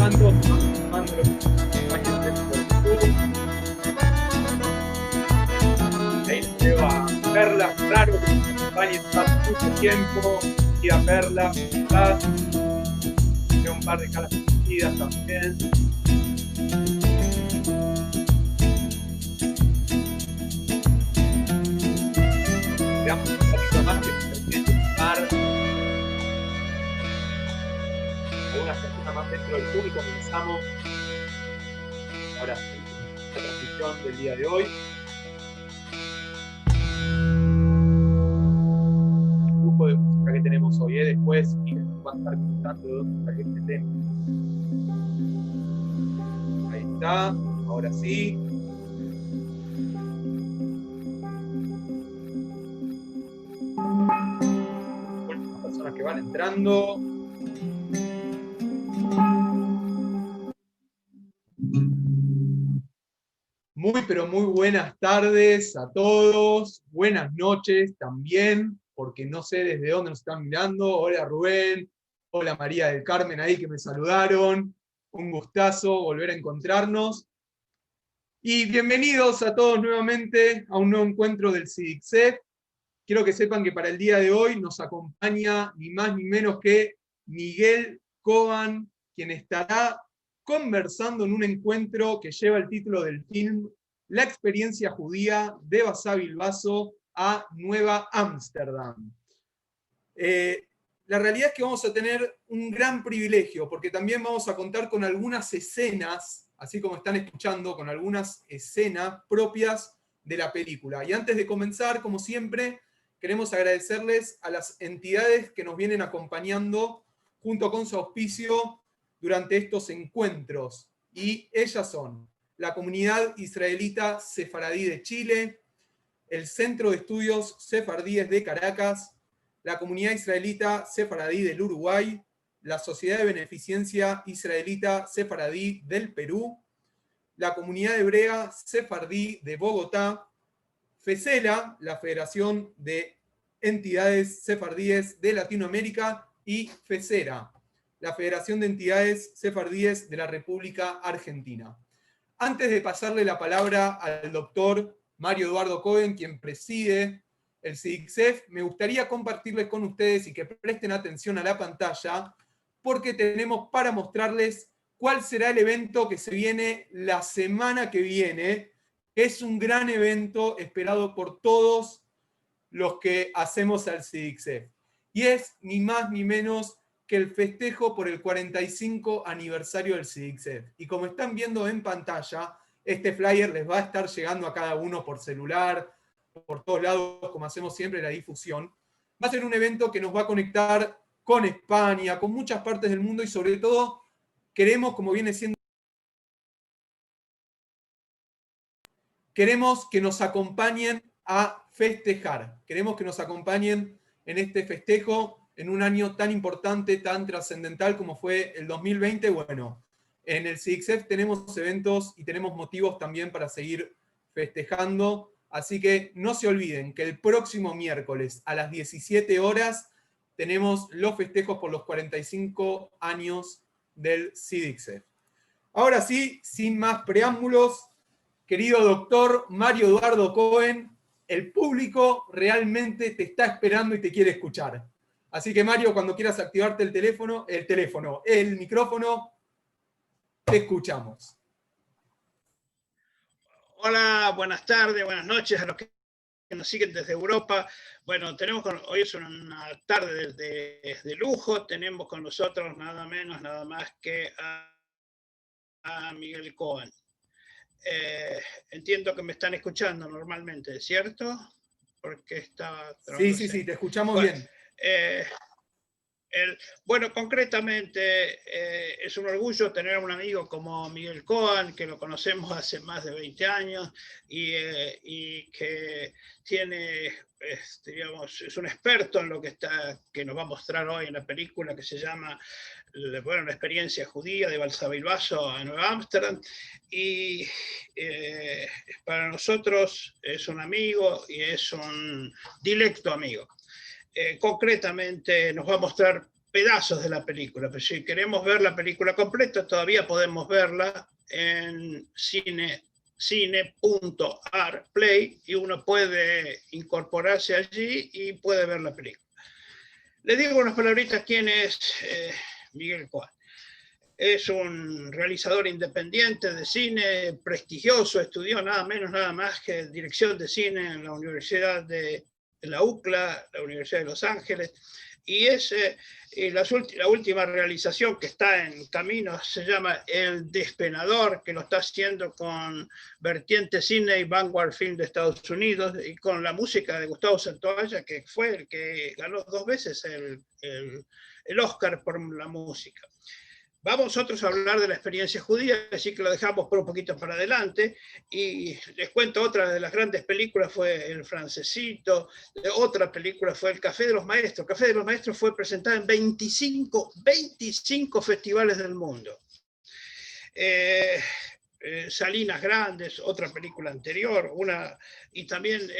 tanto, mando los compañeros de ahí les veo a Perla, claro, que nos acompaña hace mucho tiempo, y a Perla, ¿verdad? Veo un par de caras conocidas también. Veamos un poquito más que nos permite sumar algunas personas más dentro del público. Comenzamos ahora sí la transmisión del día de hoy. El grupo de música que tenemos hoy, después Miguel nos va a estar contando de dónde salió este tema. Ahí está, ahora sí. Las personas que van entrando. Muy, pero muy buenas tardes a todos. Buenas noches también, porque no sé desde dónde nos están mirando. Hola Rubén, hola María del Carmen ahí que me saludaron. Un gustazo volver a encontrarnos. Y bienvenidos a todos nuevamente a un nuevo encuentro del CIDICSEF. Quiero que sepan que para el día de hoy nos acompaña ni más ni menos que Miguel Coban, quien estará conversando en un encuentro que lleva el título del film La experiencia judía de Basavilbaso a Nueva Ámsterdam. La realidad es que vamos a tener un gran privilegio, porque también vamos a contar con algunas escenas, así como están escuchando, con algunas escenas propias de la película. Y antes de comenzar, como siempre, queremos agradecerles a las entidades que nos vienen acompañando junto con su auspicio durante estos encuentros. Y ellas son la Comunidad Israelita Sefaradí de Chile, el Centro de Estudios Sefardíes de Caracas, la Comunidad Israelita Sefaradí del Uruguay, la Sociedad de Beneficencia Israelita Sefaradí del Perú, la Comunidad Hebrea Sefardí de Bogotá, FESELA, la Federación de Entidades Sefardíes de Latinoamérica, y FESERA, la Federación de Entidades Sefardíes de la República Argentina. Antes de pasarle la palabra al doctor Mario Eduardo Cohen, quien preside el CIDICSEF, me gustaría compartirles con ustedes y que presten atención a la pantalla, porque tenemos para mostrarles cuál será el evento que se viene la semana que viene. Es un gran evento esperado por todos los que hacemos al CIDICSEF. Y es ni más ni menos que el festejo por el 45 aniversario del CIDICSEF. Y como están viendo en pantalla, este flyer les va a estar llegando a cada uno por celular, por todos lados, como hacemos siempre, la difusión. Va a ser un evento que nos va a conectar con España, con muchas partes del mundo, y sobre todo queremos, como viene siendo, queremos que nos acompañen a festejar. Queremos que nos acompañen en este festejo en un año tan importante, tan trascendental como fue el 2020. Bueno, en el CIDICSEF tenemos eventos y tenemos motivos también para seguir festejando. Así que no se olviden que el próximo miércoles a las 17 horas tenemos los festejos por los 45 años del CIDICSEF. Ahora sí, sin más preámbulos, querido doctor Mario Eduardo Cohen, el público realmente te está esperando y te quiere escuchar. Así que Mario, cuando quieras activarte el micrófono, te escuchamos. Hola, buenas tardes, buenas noches a los que nos siguen desde Europa. Bueno, hoy es una tarde de lujo. Tenemos con nosotros nada menos, nada más que a Miguel Cohen. Entiendo que me están escuchando normalmente, ¿cierto? Porque está... Sí, te escuchamos bien. Bueno, concretamente es un orgullo tener a un amigo como Miguel Cohen, que lo conocemos hace más de 20 años y que tiene, digamos, es un experto en lo que nos va a mostrar hoy en la película, que se llama, bueno, una experiencia judía de Basavilbaso a Nueva Ámsterdam. Y para nosotros es un amigo y es un directo amigo. Concretamente nos va a mostrar pedazos de la película, pero si queremos ver la película completa, todavía podemos verla en cine.ar.play y uno puede incorporarse allí y puede ver la película. Les digo unas palabritas quién es Miguel Coan. Es un realizador independiente de cine, prestigioso, estudió nada menos, nada más que dirección de cine en la Universidad de la UCLA, la Universidad de Los Ángeles, y es la última realización que está en camino se llama El Despenador, que lo está haciendo con Vertiente Cine y Vanguard Film de Estados Unidos, y con la música de Gustavo Santaolalla, que fue el que ganó 2 veces el Oscar por la música. Vamos nosotros a hablar de la experiencia judía, así que lo dejamos por un poquito para adelante. Y les cuento, otra de las grandes películas fue El Francesito, otra película fue El Café de los Maestros. El Café de los Maestros fue presentada en 25 festivales del mundo. Salinas Grandes, otra película anterior, y también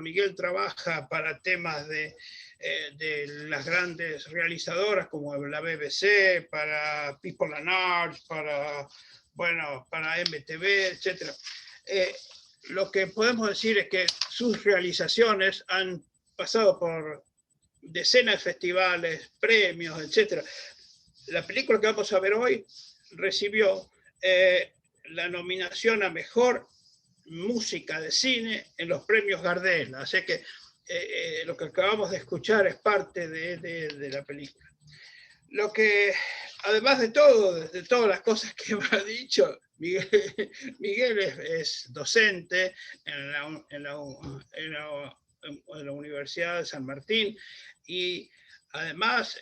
Miguel trabaja para temas de las grandes realizadoras como la BBC, para People and Arts, para MTV, etc. Lo que podemos decir es que sus realizaciones han pasado por decenas de festivales, premios, etc. La película que vamos a ver hoy recibió la nominación a Mejor Música de Cine en los premios Gardel. Así que lo que acabamos de escuchar es parte de la película. Lo que, además de todas las cosas que me ha dicho, Miguel es docente en la Universidad de San Martín y además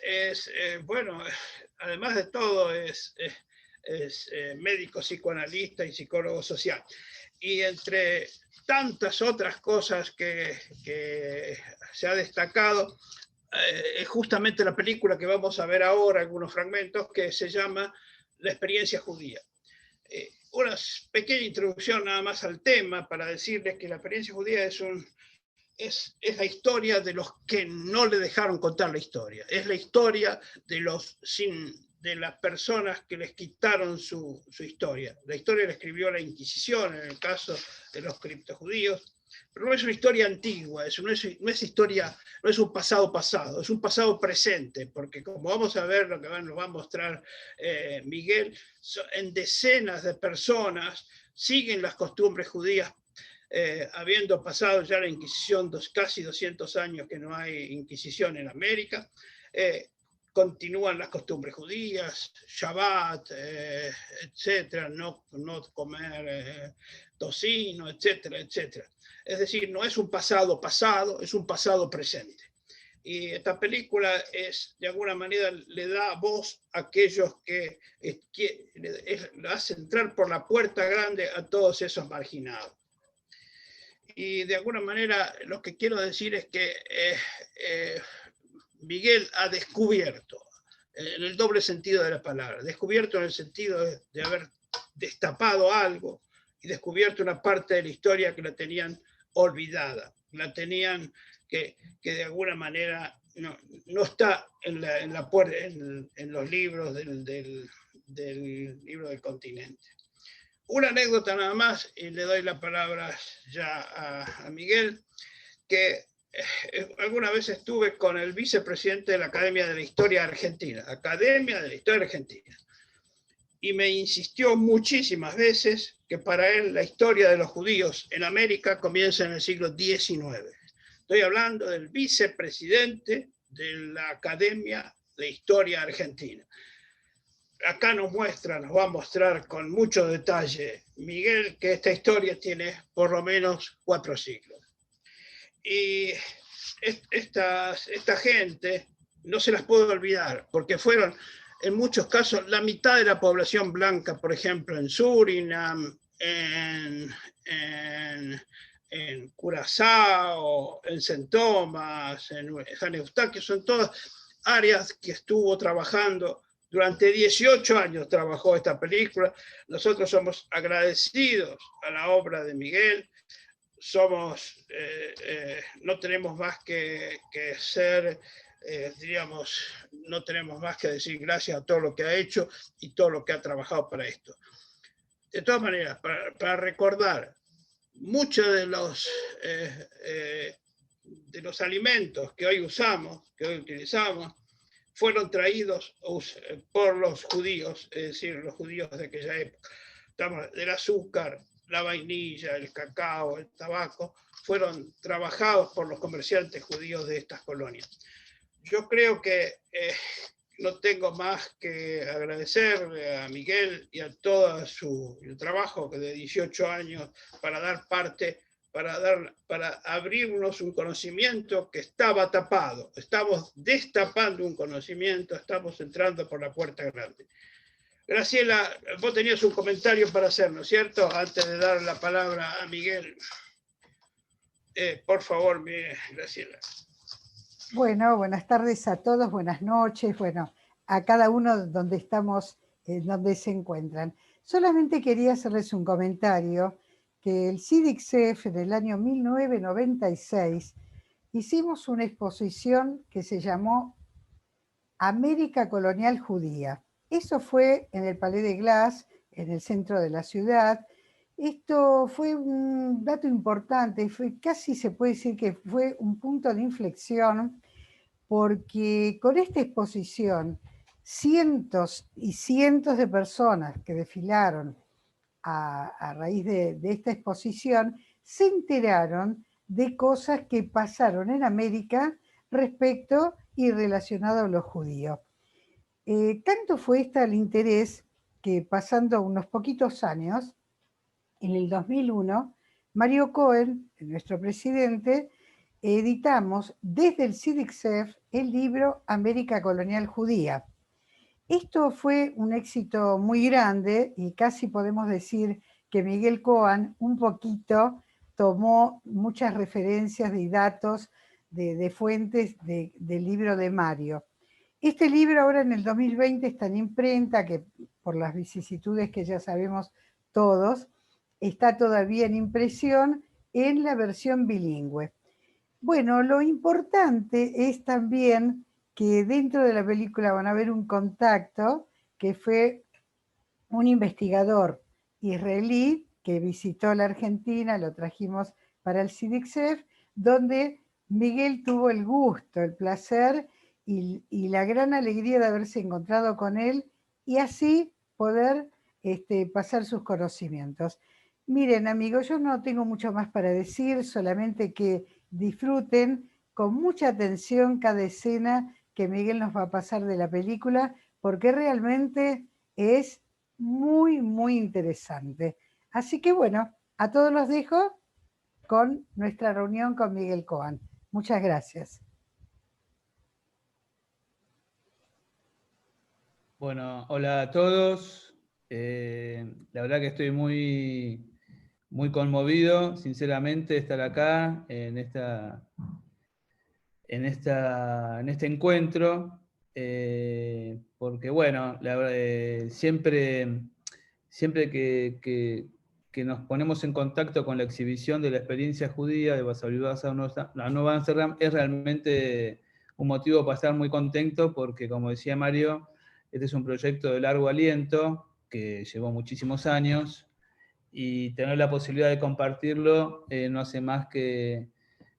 además de todo es médico psicoanalista y psicólogo social. Y entre tantas otras cosas que se ha destacado, es justamente la película que vamos a ver ahora, algunos fragmentos, que se llama La experiencia judía. Una pequeña introducción nada más al tema para decirles que la experiencia judía es la historia de los que no le dejaron contar la historia. Es la historia de las personas que les quitaron su historia. La historia la escribió la Inquisición, en el caso de los criptojudíos, pero no es una historia antigua, no es un pasado, es un pasado presente, porque como vamos a ver, lo que nos va a mostrar Miguel, en decenas de personas siguen las costumbres judías, habiendo pasado ya la Inquisición casi 200 años que no hay Inquisición en América, continúan las costumbres judías, Shabbat, etcétera, no comer tocino, etcétera, etcétera. Es decir, no es un pasado, es un pasado presente. Y esta película de alguna manera le da voz a aquellos que hacen entrar por la puerta grande a todos esos marginados. Y de alguna manera lo que quiero decir es que Miguel ha descubierto, en el doble sentido de la palabra, descubierto en el sentido de haber destapado algo y descubierto una parte de la historia que la tenían olvidada, la tenían que de alguna manera no está en los libros del libro del continente. Una anécdota nada más, y le doy la palabra ya a Miguel, que alguna vez estuve con el vicepresidente de la Academia de la Historia Argentina, y me insistió muchísimas veces que para él la historia de los judíos en América comienza en el siglo XIX. Estoy hablando del vicepresidente de la Academia de Historia Argentina. Acá nos va a mostrar con mucho detalle Miguel que esta historia tiene por lo menos 4 siglos. Y esta gente no se las puedo olvidar, porque fueron en muchos casos la mitad de la población blanca, por ejemplo, en Surinam, en Curazao, en Saint Thomas, en San Eustaquio, son todas áreas que estuvo trabajando. Durante 18 años trabajó esta película. Nosotros somos agradecidos a la obra de Miguel. No tenemos más que ser diríamos, no tenemos más que decir gracias a todo lo que ha hecho y todo lo que ha trabajado para esto. De todas maneras, para recordar, muchos de los alimentos que hoy usamos, que hoy utilizamos, fueron traídos por los judíos, es decir, los judíos de aquella época. El azúcar, la vainilla, el cacao, el tabaco, fueron trabajados por los comerciantes judíos de estas colonias. Yo creo que no tengo más que agradecer a Miguel y a todo su trabajo de 18 años para dar parte, para abrirnos un conocimiento que estaba tapado. Estamos destapando un conocimiento, estamos entrando por la puerta grande. Graciela, vos tenías un comentario para hacernos, ¿cierto? Antes de dar la palabra a Miguel. Por favor, Graciela. Bueno, buenas tardes a todos, buenas noches, bueno, a cada uno donde estamos, donde se encuentran. Solamente quería hacerles un comentario, que el CIDICSEF en el año 1996 hicimos una exposición que se llamó América Colonial Judía. Eso fue en el Palais de Glace, en el centro de la ciudad. Esto fue un dato importante, casi se puede decir que fue un punto de inflexión, porque con esta exposición, cientos y cientos de personas que desfilaron a raíz de esta exposición, se enteraron de cosas que pasaron en América respecto y relacionado a los judíos. Tanto fue el interés que pasando unos poquitos años, en el 2001, Mario Cohen, nuestro presidente, editamos desde el CIDICSEF el libro América Colonial Judía. Esto fue un éxito muy grande y casi podemos decir que Miguel Cohen un poquito tomó muchas referencias y datos de fuentes del libro de Mario. Este libro ahora en el 2020 está en imprenta, que por las vicisitudes que ya sabemos todos, está todavía en impresión en la versión bilingüe. Bueno, lo importante es también que dentro de la película van a ver un contacto que fue un investigador israelí que visitó la Argentina, lo trajimos para el CIDICSEF, donde Miguel tuvo el gusto, el placer y la gran alegría de haberse encontrado con él y así poder pasar sus conocimientos. Miren, amigos, yo no tengo mucho más para decir, solamente que disfruten con mucha atención cada escena que Miguel nos va a pasar de la película, porque realmente es muy, muy interesante. Así que bueno, a todos los dejo con nuestra reunión con Miguel Cohen. Muchas gracias. Bueno, hola a todos. La verdad que estoy muy, muy conmovido, sinceramente, de estar acá en este encuentro, porque bueno, siempre que nos ponemos en contacto con la exhibición de la experiencia judía de la Nueva Amsterdam, es realmente un motivo para estar muy contento, porque como decía Mario, este es un proyecto de largo aliento que llevó muchísimos años, y tener la posibilidad de compartirlo no hace más que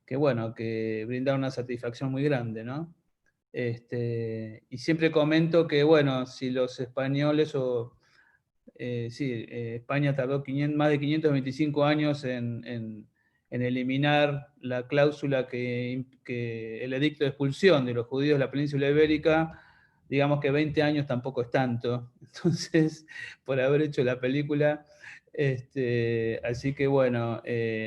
brindar una satisfacción muy grande, ¿no? Y siempre comento que, bueno, si los españoles España tardó más de 525 años en eliminar la cláusula el edicto de expulsión de los judíos de la península ibérica, digamos que 20 años tampoco es tanto. Entonces, por haber hecho la película, así que bueno,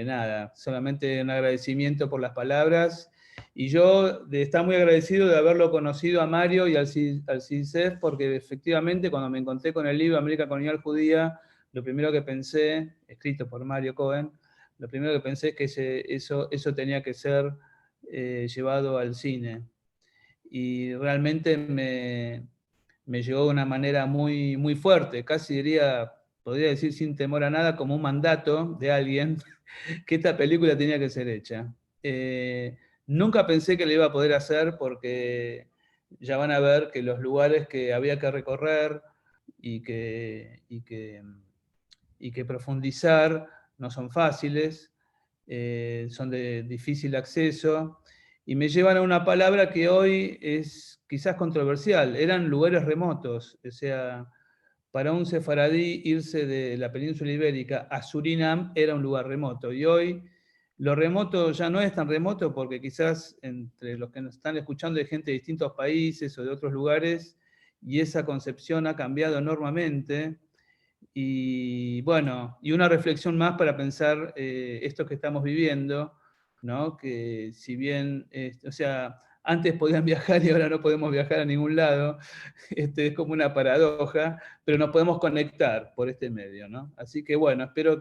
nada, solamente un agradecimiento por las palabras. Y yo está muy agradecido de haberlo conocido a Mario y al CIDICSEF, porque efectivamente cuando me encontré con el libro América Colonial Judía, lo primero que pensé, escrito por Mario Cohen, lo primero que pensé es que eso tenía que ser llevado al cine. Y realmente me llegó de una manera muy, muy fuerte, casi podría decir sin temor a nada, como un mandato de alguien, que esta película tenía que ser hecha. Nunca pensé que lo iba a poder hacer porque ya van a ver que los lugares que había que recorrer y que profundizar no son fáciles, son de difícil acceso, y me llevan a una palabra que hoy es quizás controversial. Eran lugares remotos, o sea, para un sefaradí irse de la península ibérica a Surinam era un lugar remoto, y hoy lo remoto ya no es tan remoto porque quizás entre los que nos están escuchando hay gente de distintos países o de otros lugares, y esa concepción ha cambiado enormemente. Y bueno, y una reflexión más para pensar esto que estamos viviendo, ¿no? Que si bien, o sea, antes podían viajar y ahora no podemos viajar a ningún lado, es como una paradoja, pero nos podemos conectar por este medio, ¿no? Así que bueno, espero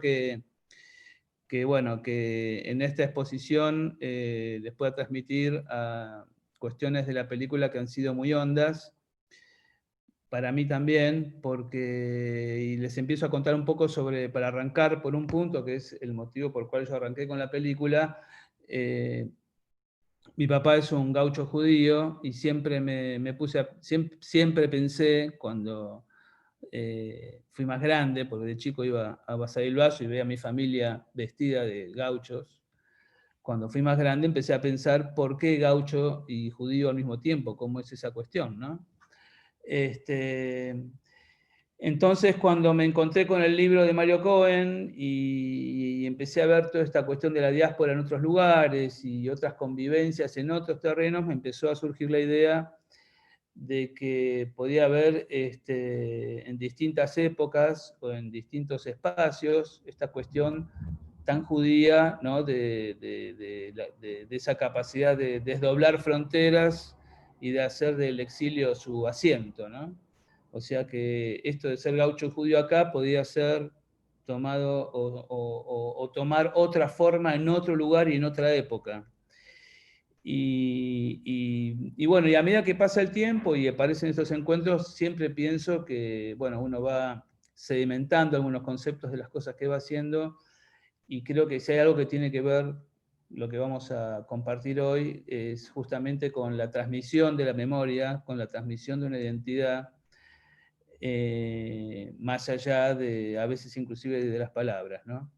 bueno, que en esta exposición les pueda transmitir a cuestiones de la película que han sido muy hondas, para mí también, porque, y les empiezo a contar un poco sobre, para arrancar por un punto, que es el motivo por el cual yo arranqué con la película. Mi papá es un gaucho judío y siempre siempre pensé, cuando fui más grande, porque de chico iba a Basay el Vaso y veía a mi familia vestida de gauchos, cuando fui más grande empecé a pensar por qué gaucho y judío al mismo tiempo, cómo es esa cuestión, ¿no? Entonces, cuando me encontré con el libro de Mario Cohen y empecé a ver toda esta cuestión de la diáspora en otros lugares y otras convivencias en otros terrenos, me empezó a surgir la idea de que podía haber en distintas épocas o en distintos espacios esta cuestión tan judía, ¿no? de esa capacidad de desdoblar fronteras y de hacer del exilio su asiento, ¿no? O sea que esto de ser gaucho judío acá podía ser tomado o tomar otra forma en otro lugar y en otra época. Y bueno, y a medida que pasa el tiempo y aparecen estos encuentros, siempre pienso que, bueno, uno va sedimentando algunos conceptos de las cosas que va haciendo, y creo que si hay algo que tiene que ver, lo que vamos a compartir hoy, es justamente con la transmisión de la memoria, con la transmisión de una identidad, más allá de, a veces inclusive de las palabras, ¿no?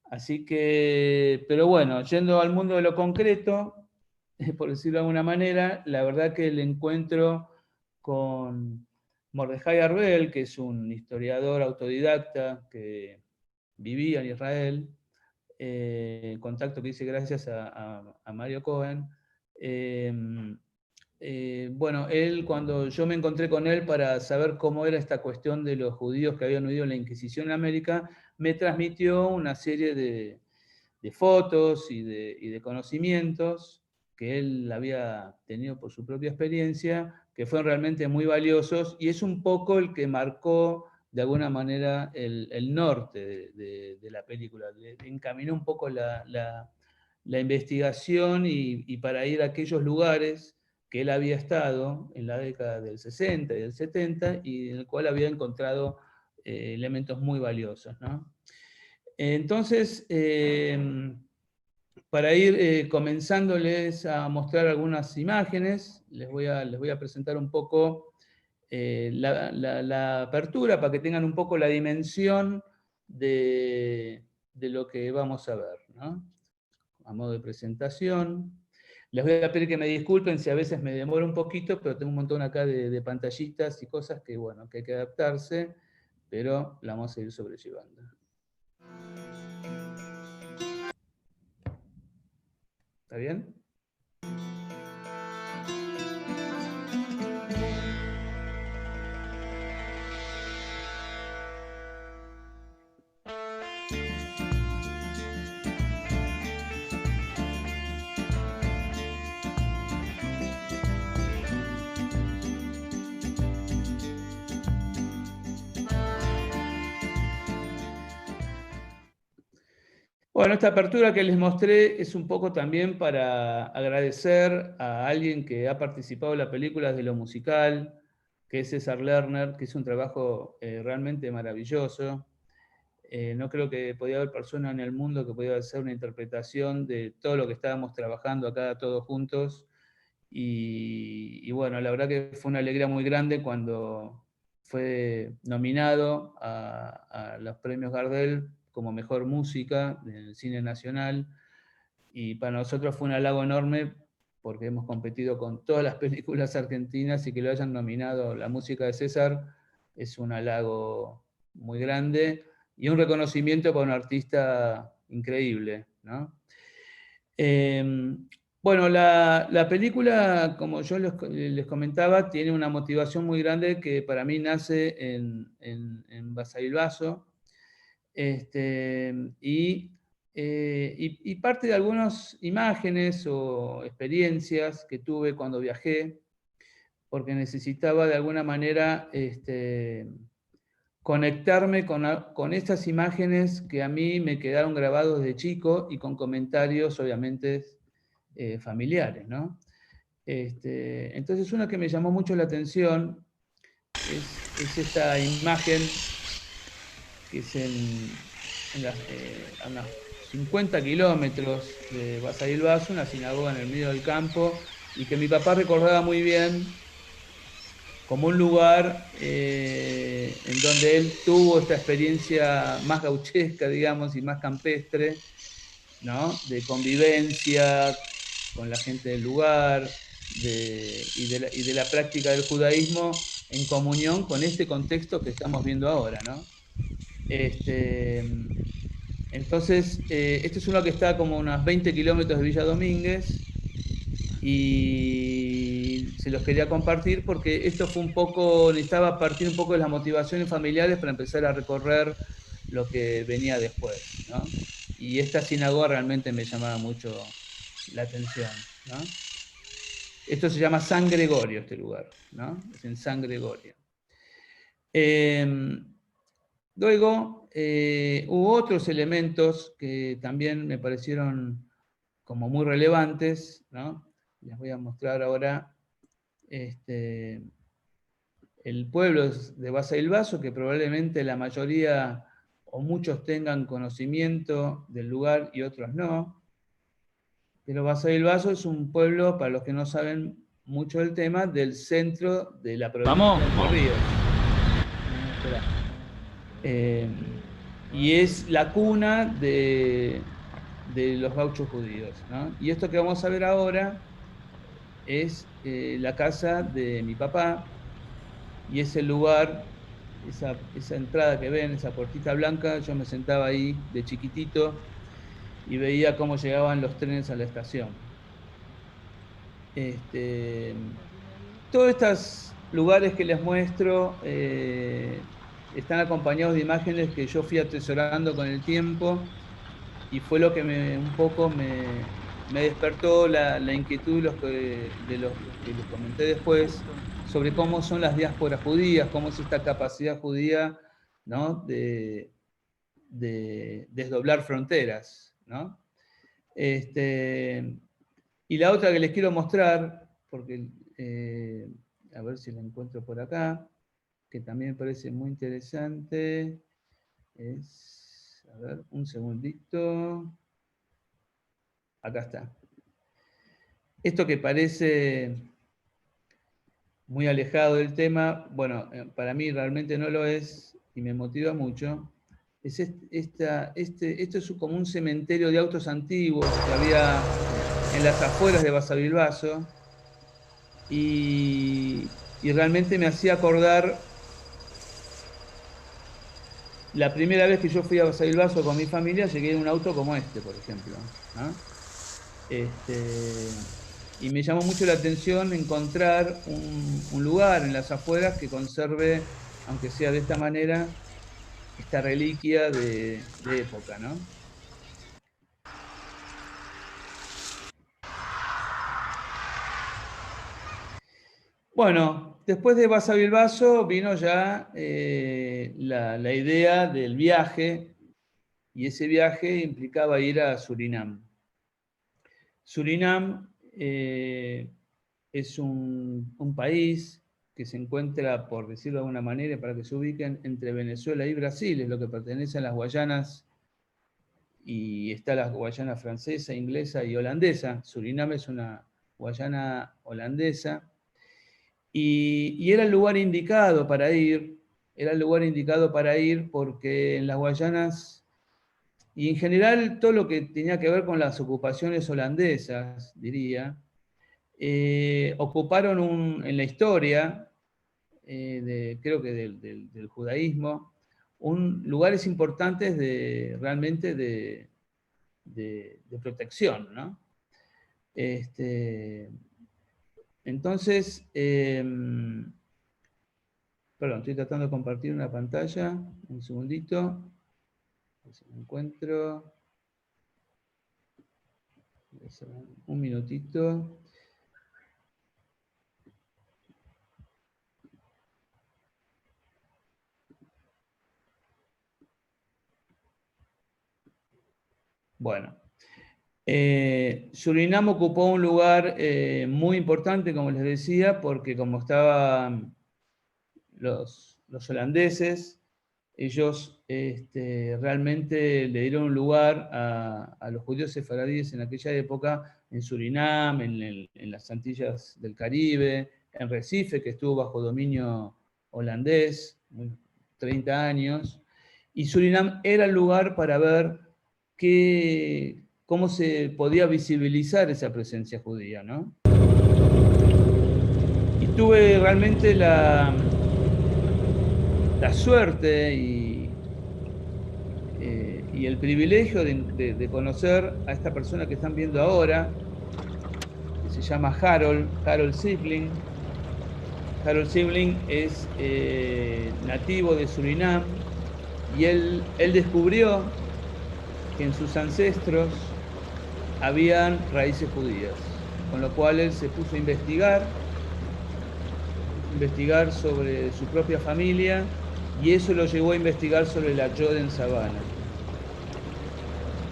Así que, pero bueno, yendo al mundo de lo concreto, por decirlo de alguna manera, la verdad que el encuentro con Mordejai Arbel, que es un historiador autodidacta que vivía en Israel, contacto que hice gracias a Mario Cohen. Bueno, él, cuando yo me encontré con él para saber cómo era esta cuestión de los judíos que habían huido en la Inquisición en América, me transmitió una serie de fotos y de conocimientos que él había tenido por su propia experiencia, que fueron realmente muy valiosos, y es un poco el que marcó de alguna manera el norte de la película, encaminó un poco la investigación y para ir a aquellos lugares que él había estado en la década del 60 y del 70 y en el cual había encontrado elementos muy valiosos, ¿no? Entonces, para ir comenzándoles a mostrar algunas imágenes, les voy a presentar un poco la apertura para que tengan un poco la dimensión de lo que vamos a ver, ¿no? A modo de presentación. Les voy a pedir que me disculpen si a veces me demoro un poquito, pero tengo un montón acá de pantallitas y cosas que, bueno, que hay que adaptarse, pero la vamos a ir sobrellevando. ¿Está bien? Bueno, esta apertura que les mostré es un poco también para agradecer a alguien que ha participado en la película de lo musical, que es César Lerner, que hizo un trabajo realmente maravilloso. no creo que podía haber persona en el mundo que pudiera hacer una interpretación de todo lo que estábamos trabajando acá todos juntos. Y bueno, la verdad que fue una alegría muy grande cuando fue nominado a los premios Gardel como mejor música del cine nacional. Y para nosotros fue un halago enorme porque hemos competido con todas las películas argentinas y que lo hayan nominado la música de César es un halago muy grande y un reconocimiento para un artista increíble, ¿no? Bueno, la película, como yo les comentaba, tiene una motivación muy grande que para mí nace en Basavilbaso, y parte de algunas imágenes o experiencias que tuve cuando viajé, porque necesitaba de alguna manera conectarme con estas imágenes que a mí me quedaron grabados de chico y con comentarios, obviamente, familiares, ¿no? Entonces, una que me llamó mucho la atención es esta imagen que es a unos 50 kilómetros de Basavilbaso, una sinagoga en el medio del campo, y que mi papá recordaba muy bien como un lugar en donde él tuvo esta experiencia más gauchesca, digamos, y más campestre, ¿no? De convivencia con la gente del lugar y de la práctica del judaísmo en comunión con este contexto que estamos viendo ahora, ¿no? Entonces, este es uno que está como a unos 20 kilómetros de Villa Domínguez y se los quería compartir porque esto fue un poco, necesitaba partir un poco de las motivaciones familiares para empezar a recorrer lo que venía después, ¿no? Y esta sinagoga realmente me llamaba mucho la atención, ¿no? Esto se llama San Gregorio, este lugar, ¿no? Es en San Gregorio. Luego, hubo otros elementos que también me parecieron como muy relevantes, ¿no? Les voy a mostrar ahora el pueblo de Basavilbaso, que probablemente la mayoría o muchos tengan conocimiento del lugar y otros no. Pero Basavilbaso es un pueblo, para los que no saben mucho del tema, del centro de la provincia de Entre Ríos. Y es la cuna de los gauchos judíos, ¿no? Y esto que vamos a ver ahora es la casa de mi papá, y ese lugar, esa entrada que ven, esa puertita blanca, yo me sentaba ahí de chiquitito y veía cómo llegaban los trenes a la estación. Todos estos lugares que les muestro están acompañados de imágenes que yo fui atesorando con el tiempo y fue lo que un poco me despertó la inquietud de los que les comenté después sobre cómo son las diásporas judías, cómo es esta capacidad judía, ¿no? de desdoblar fronteras, ¿no? Y la otra que les quiero mostrar, porque a ver si la encuentro por acá, que también me parece muy interesante, es, a ver, un segundito. Acá está. Esto que parece muy alejado del tema, bueno, para mí realmente no lo es y me motiva mucho. Esto es como un cementerio de autos antiguos que había en las afueras de Basavilbaso y realmente me hacía acordar la primera vez que yo fui a Basavilbaso con mi familia, llegué en un auto como este, por ejemplo, ¿no? Y me llamó mucho la atención encontrar un lugar en las afueras que conserve, aunque sea de esta manera, esta reliquia de época, ¿no? Bueno, después de Basavilbaso vino ya la idea del viaje, y ese viaje implicaba ir a Surinam. Surinam es un país que se encuentra, por decirlo de alguna manera, para que se ubiquen, entre Venezuela y Brasil, es lo que pertenece a las Guayanas, y está la Guayana francesa, inglesa y holandesa. Surinam es una Guayana holandesa, y era el lugar indicado para ir, porque en las Guayanas, y en general todo lo que tenía que ver con las ocupaciones holandesas, diría, ocuparon en la historia, creo que del judaísmo, lugares importantes realmente de protección, ¿no? Entonces, perdón, estoy tratando de compartir una pantalla, un segundito, a ver si me encuentro, un minutito. Bueno, Surinam ocupó un lugar muy importante, como les decía, porque como estaban los holandeses, ellos realmente le dieron un lugar a los judíos sefaradíes en aquella época, en Surinam, en las Antillas del Caribe, en Recife, que estuvo bajo dominio holandés, 30 años, y Surinam era el lugar para ver cómo se podía visibilizar esa presencia judía, ¿no? Y tuve realmente la suerte y el privilegio de conocer a esta persona que están viendo ahora, que se llama Harold Sibling. Harold Sibling es nativo de Surinam, y él descubrió que en sus ancestros habían raíces judías, con lo cual él se puso a investigar sobre su propia familia, y eso lo llevó a investigar sobre la Joden Savannah.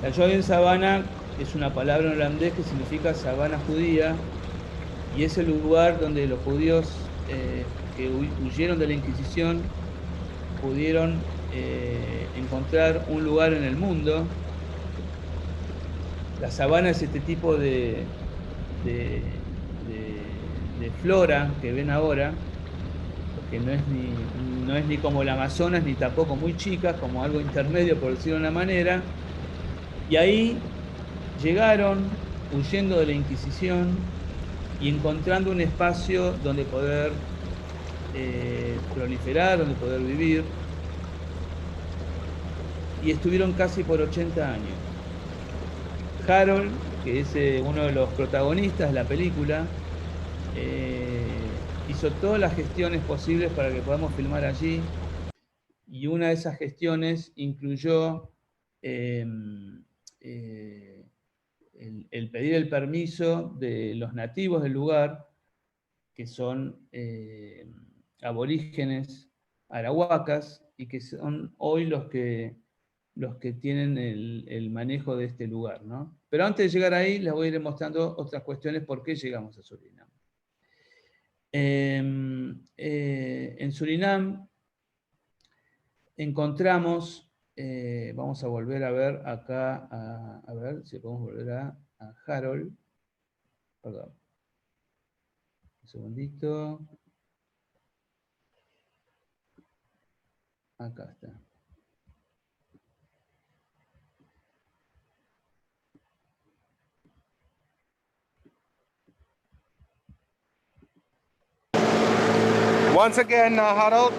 La Joden Savannah es una palabra en holandés que significa sabana judía, y es el lugar donde los judíos que huyeron de la Inquisición pudieron encontrar un lugar en el mundo. La sabana es este tipo de flora que ven ahora, que no es ni como el Amazonas, ni tampoco muy chica, como algo intermedio, por decirlo de una manera. Y ahí llegaron huyendo de la Inquisición y encontrando un espacio donde poder proliferar, donde poder vivir, y estuvieron casi por 80 años. Harold, que es uno de los protagonistas de la película, hizo todas las gestiones posibles para que podamos filmar allí, y una de esas gestiones incluyó el pedir el permiso de los nativos del lugar, que son aborígenes arahuacas, y que son hoy los que tienen el manejo de este lugar, ¿no? Pero antes de llegar ahí, les voy a ir mostrando otras cuestiones por qué llegamos a Surinam. En Surinam encontramos, vamos a volver a ver acá, a ver si podemos volver a Harold. Perdón. Un segundito. Acá está. Once again, Harold.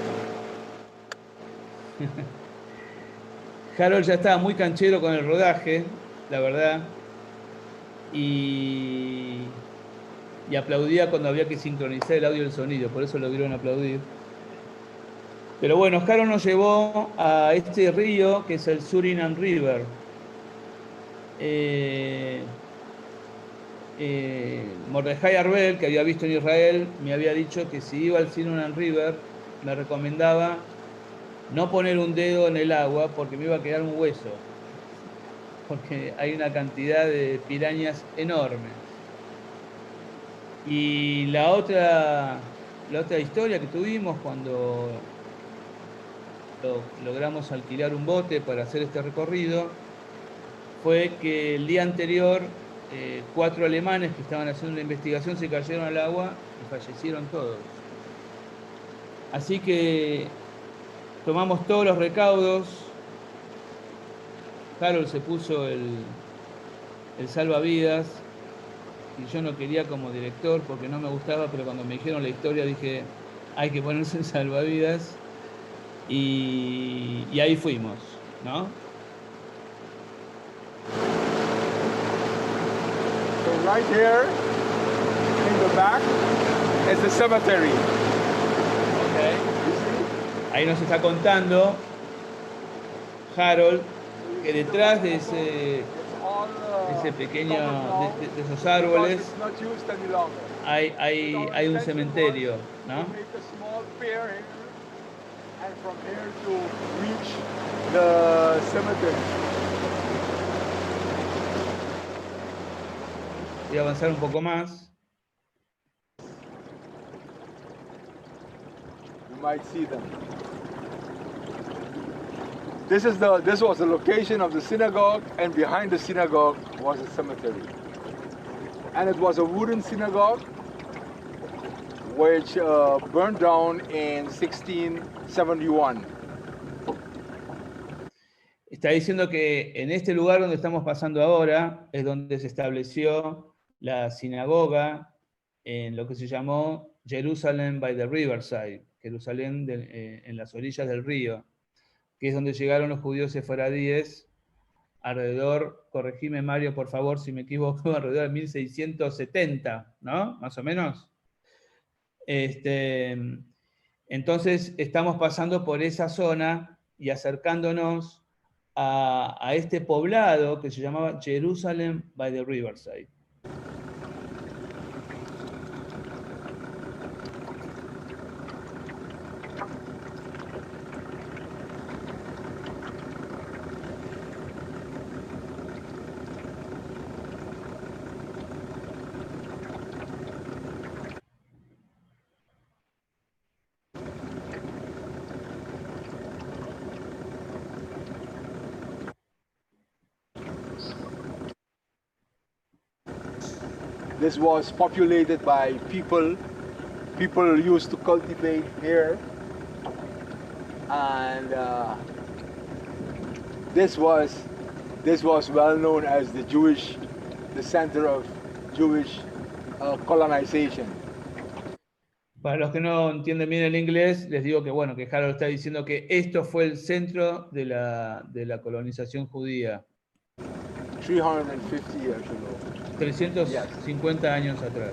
Harold ya estaba muy canchero con el rodaje, la verdad, y aplaudía cuando había que sincronizar el audio y el sonido, por eso lo vieron aplaudir. Pero bueno, Harold nos llevó a este río que es el Surinam River. Mordejai Arbel, que había visto en Israel, me había dicho que si iba al Surinam River, me recomendaba no poner un dedo en el agua porque me iba a quedar un hueso, porque hay una cantidad de pirañas enormes. Y la otra la otra historia que tuvimos cuando logramos alquilar un bote para hacer este recorrido fue que el día anterior 4 alemanes que estaban haciendo una investigación se cayeron al agua y fallecieron todos. Así que tomamos todos los recaudos. Harold se puso el salvavidas y yo no quería como director porque no me gustaba, pero cuando me dijeron la historia dije, hay que ponerse el salvavidas y ahí fuimos, ¿no? So right here in the back is the cemetery. Okay. Ahí nos está contando Harold que detrás de ese pequeño, de esos árboles, hay un cementerio, ¿no? Voy a avanzar un poco más. You might see them. This was the location of the synagogue, and behind the synagogue was a cemetery. And it was a wooden synagogue which burned down in 1671. Está diciendo que en este lugar donde estamos pasando ahora es donde se estableció la sinagoga en lo que se llamó Jerusalem by the Riverside, Jerusalén en las orillas del río, que es donde llegaron los judíos sefaradíes alrededor, corregime Mario por favor si me equivoco, alrededor de 1670, ¿no? Más o menos. Entonces estamos pasando por esa zona y acercándonos a este poblado que se llamaba Jerusalem by the Riverside. This was populated by people. People used to cultivate here, and this was well known as the center of Jewish colonization. Para los que no entienden bien el inglés, les digo que bueno, que Harold está diciendo que esto fue el centro de la colonización judía. 350 years ago. 350 años atrás.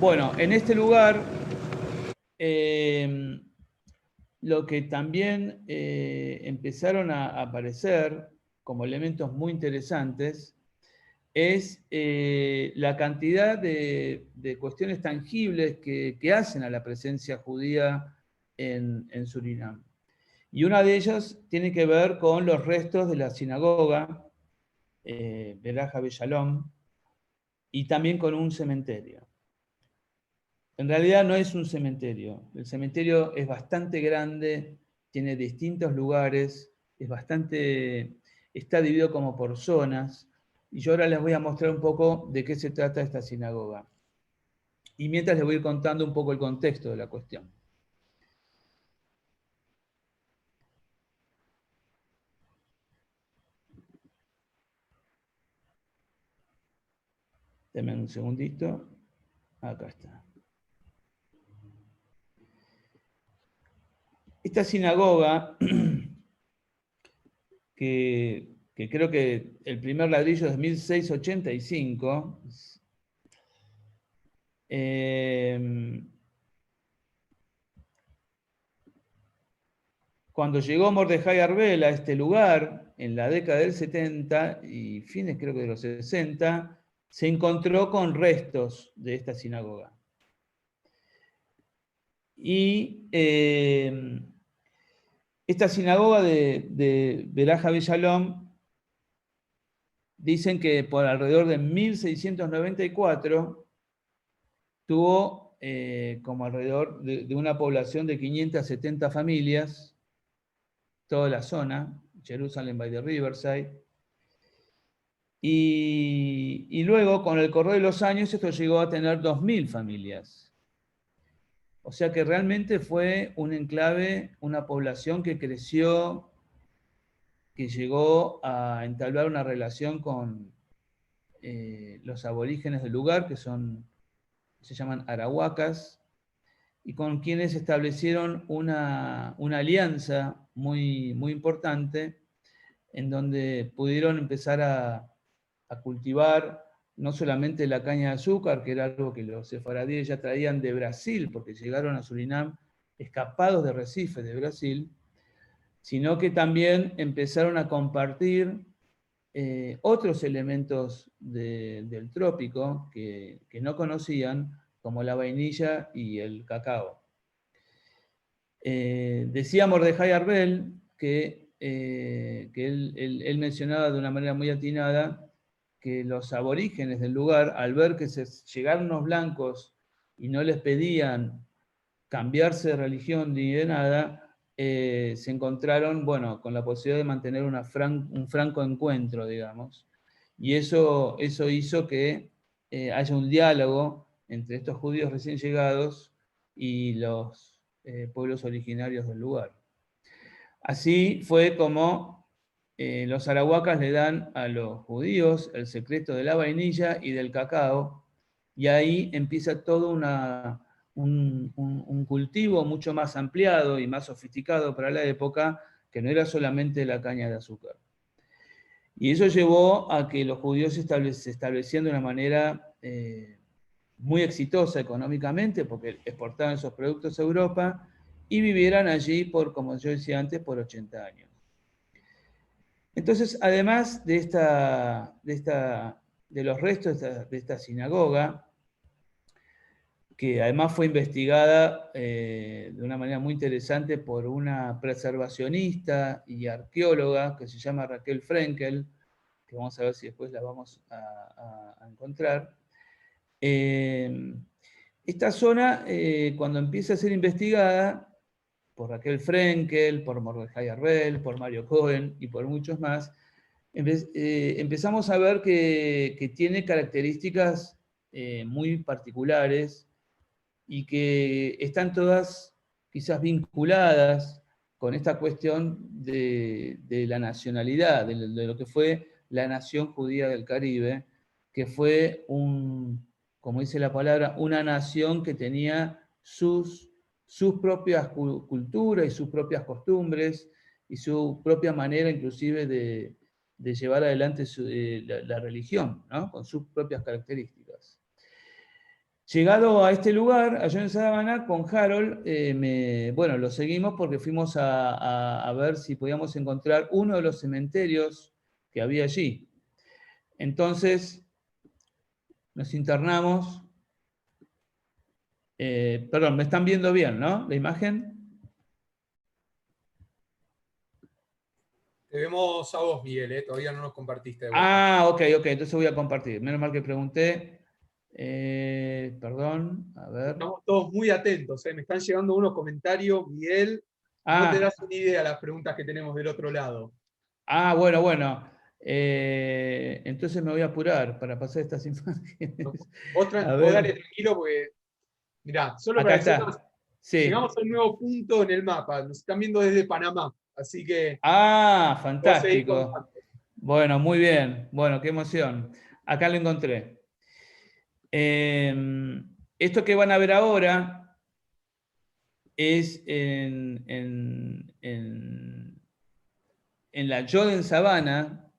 Bueno, en este lugar, lo que también empezaron a aparecer como elementos muy interesantes es la cantidad de cuestiones tangibles que hacen a la presencia judía en Surinam. Y una de ellas tiene que ver con los restos de la sinagoga, Beraj Shalom, y también con un cementerio. En realidad no es un cementerio. El cementerio es bastante grande, tiene distintos lugares, está dividido como por zonas, y yo ahora les voy a mostrar un poco de qué se trata esta sinagoga. Y mientras les voy a ir contando un poco el contexto de la cuestión. Denme un segundito. Acá está. Esta sinagoga, que creo que el primer ladrillo es 1685, cuando llegó Mordejai Arbel a este lugar, en la década del 70 y fines creo que de los 60, se encontró con restos de esta sinagoga. Y esta sinagoga de Beraj Shalom dicen que por alrededor de 1694 tuvo como alrededor de una población de 570 familias, toda la zona, Jerusalem by the Riverside. Y luego, con el correr de los años, esto llegó a tener 2000 familias. O sea que realmente fue un enclave, una población que creció, que llegó a entablar una relación con los aborígenes del lugar, que se llaman arahuacas, y con quienes establecieron una alianza muy, muy importante, en donde pudieron empezar a cultivar no solamente la caña de azúcar, que era algo que los sefaradíes ya traían de Brasil, porque llegaron a Surinam escapados de Recife, de Brasil, sino que también empezaron a compartir otros elementos del trópico que no conocían, como la vainilla y el cacao. Decía Mordejai Arbel que él mencionaba de una manera muy atinada que los aborígenes del lugar, al ver que llegaron los blancos y no les pedían cambiarse de religión ni de nada, se encontraron, bueno, con la posibilidad de mantener un franco encuentro, digamos. Y eso hizo que haya un diálogo entre estos judíos recién llegados y los pueblos originarios del lugar. Así fue como los arahuacas le dan a los judíos el secreto de la vainilla y del cacao, y ahí empieza todo un cultivo mucho más ampliado y más sofisticado para la época, que no era solamente la caña de azúcar. Y eso llevó a que los judíos se establecieran de una manera muy exitosa económicamente, porque exportaban esos productos a Europa, y vivieran allí por, como yo decía antes, por 80 años. Entonces, además de los restos de esta sinagoga, que además fue investigada de una manera muy interesante por una preservacionista y arqueóloga que se llama Raquel Frenkel, que vamos a ver si después la vamos a encontrar. Esta zona, cuando empieza a ser investigada por Raquel Frenkel, por Mordejai Arbel, por Mario Cohen y por muchos más, empezamos a ver que tiene características muy particulares y que están todas quizás vinculadas con esta cuestión de la nacionalidad, de lo que fue la nación judía del Caribe, que fue como dice la palabra, una nación que tenía sus propias culturas y sus propias costumbres y su propia manera inclusive de llevar adelante la religión, ¿no? Con sus propias características. Llegado a este lugar, allá en Sabana, con Harold, bueno, lo seguimos porque fuimos a ver si podíamos encontrar uno de los cementerios que había allí. Entonces, nos internamos. Perdón, me están viendo bien, ¿no? La imagen. Te vemos a vos, Miguel, todavía no nos compartiste. Ok, entonces voy a compartir. Menos mal que pregunté. Perdón, a ver. Estamos todos muy atentos, me están llegando unos comentarios, Miguel. No te das una idea las preguntas que tenemos del otro lado. Bueno. Entonces me voy a apurar para pasar estas imágenes. Vos dale tranquilo, porque mirá, solo acá para está. decirnos, Sí. llegamos a un nuevo punto en el mapa. Nos están viendo desde Panamá, así que... Fantástico. Bueno, muy bien. Bueno, qué emoción. Acá lo encontré. Esto que van a ver ahora es en la Jordan Savannah.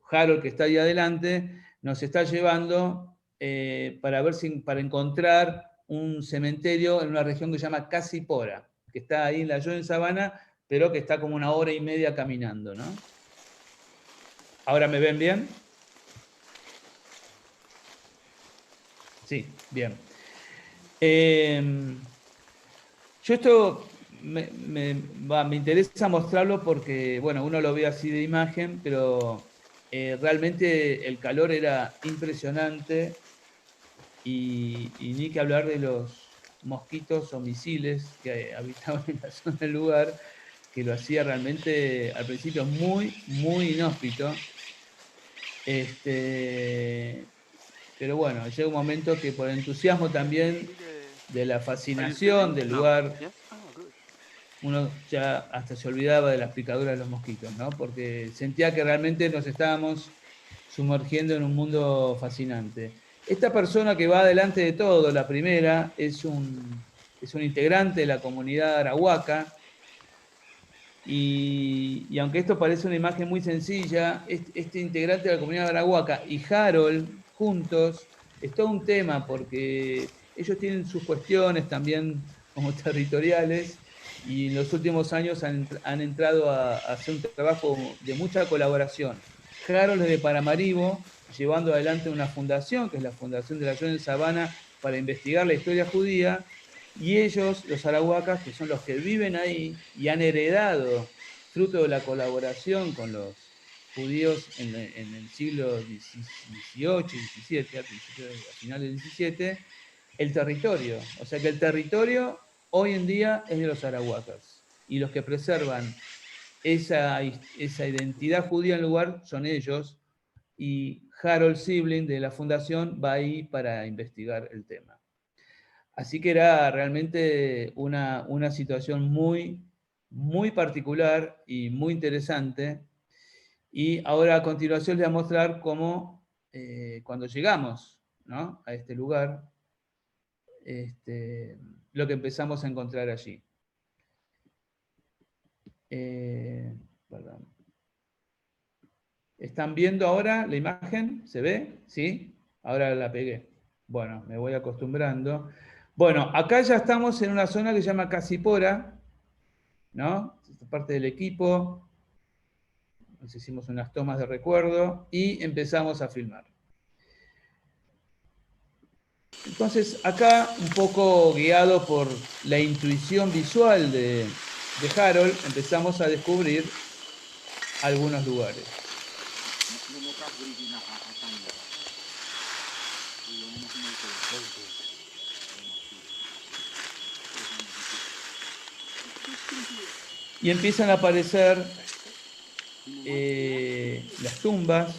Harold, que está ahí adelante, nos está llevando para encontrar un cementerio en una región que se llama Casipora, que está ahí en la Jordan Savannah, pero que está como 1 hora y media caminando, ¿no? ¿Ahora me ven bien? Sí, bien. Yo esto me interesa mostrarlo porque, bueno, uno lo ve así de imagen, pero realmente el calor era impresionante y ni que hablar de los mosquitos o misiles que habitaban en la zona del lugar, que lo hacía realmente al principio muy, muy inhóspito. Pero bueno, llega un momento que por el entusiasmo también de la fascinación del lugar, uno ya hasta se olvidaba de las picaduras de los mosquitos, ¿no? Porque sentía que realmente nos estábamos sumergiendo en un mundo fascinante. Esta persona que va adelante de todo, la primera, es un integrante de la comunidad arahuaca, y aunque esto parece una imagen muy sencilla, este integrante de la comunidad arahuaca y Harold juntos, es todo un tema porque ellos tienen sus cuestiones también como territoriales, y en los últimos años han entrado a hacer un trabajo de mucha colaboración. Harold es de Paramaribo, llevando adelante una fundación, que es la Fundación de la Joven Sabana, para investigar la historia judía, y ellos, los arahuacas, que son los que viven ahí y han heredado, fruto de la colaboración con los judíos en el siglo XVIII y XVII, a finales del XVII, el territorio. O sea que el territorio hoy en día es de los arahuacas. Y los que preservan esa identidad judía en el lugar son ellos. Y Harold Sibling de la fundación va ahí para investigar el tema. Así que era realmente una situación muy, muy particular y muy interesante. Y ahora a continuación les voy a mostrar cómo, cuando llegamos, ¿no?, a este lugar, lo que empezamos a encontrar allí. Perdón. ¿Están viendo ahora la imagen? ¿Se ve? ¿Sí? Ahora la pegué. Bueno, me voy acostumbrando. Bueno, acá ya estamos en una zona que se llama Casipora, ¿no? Esta parte del equipo. Nos hicimos unas tomas de recuerdo y empezamos a filmar. Entonces, acá, un poco guiado por la intuición visual de Harold, empezamos a descubrir algunos lugares. Y empiezan a aparecer las tumbas,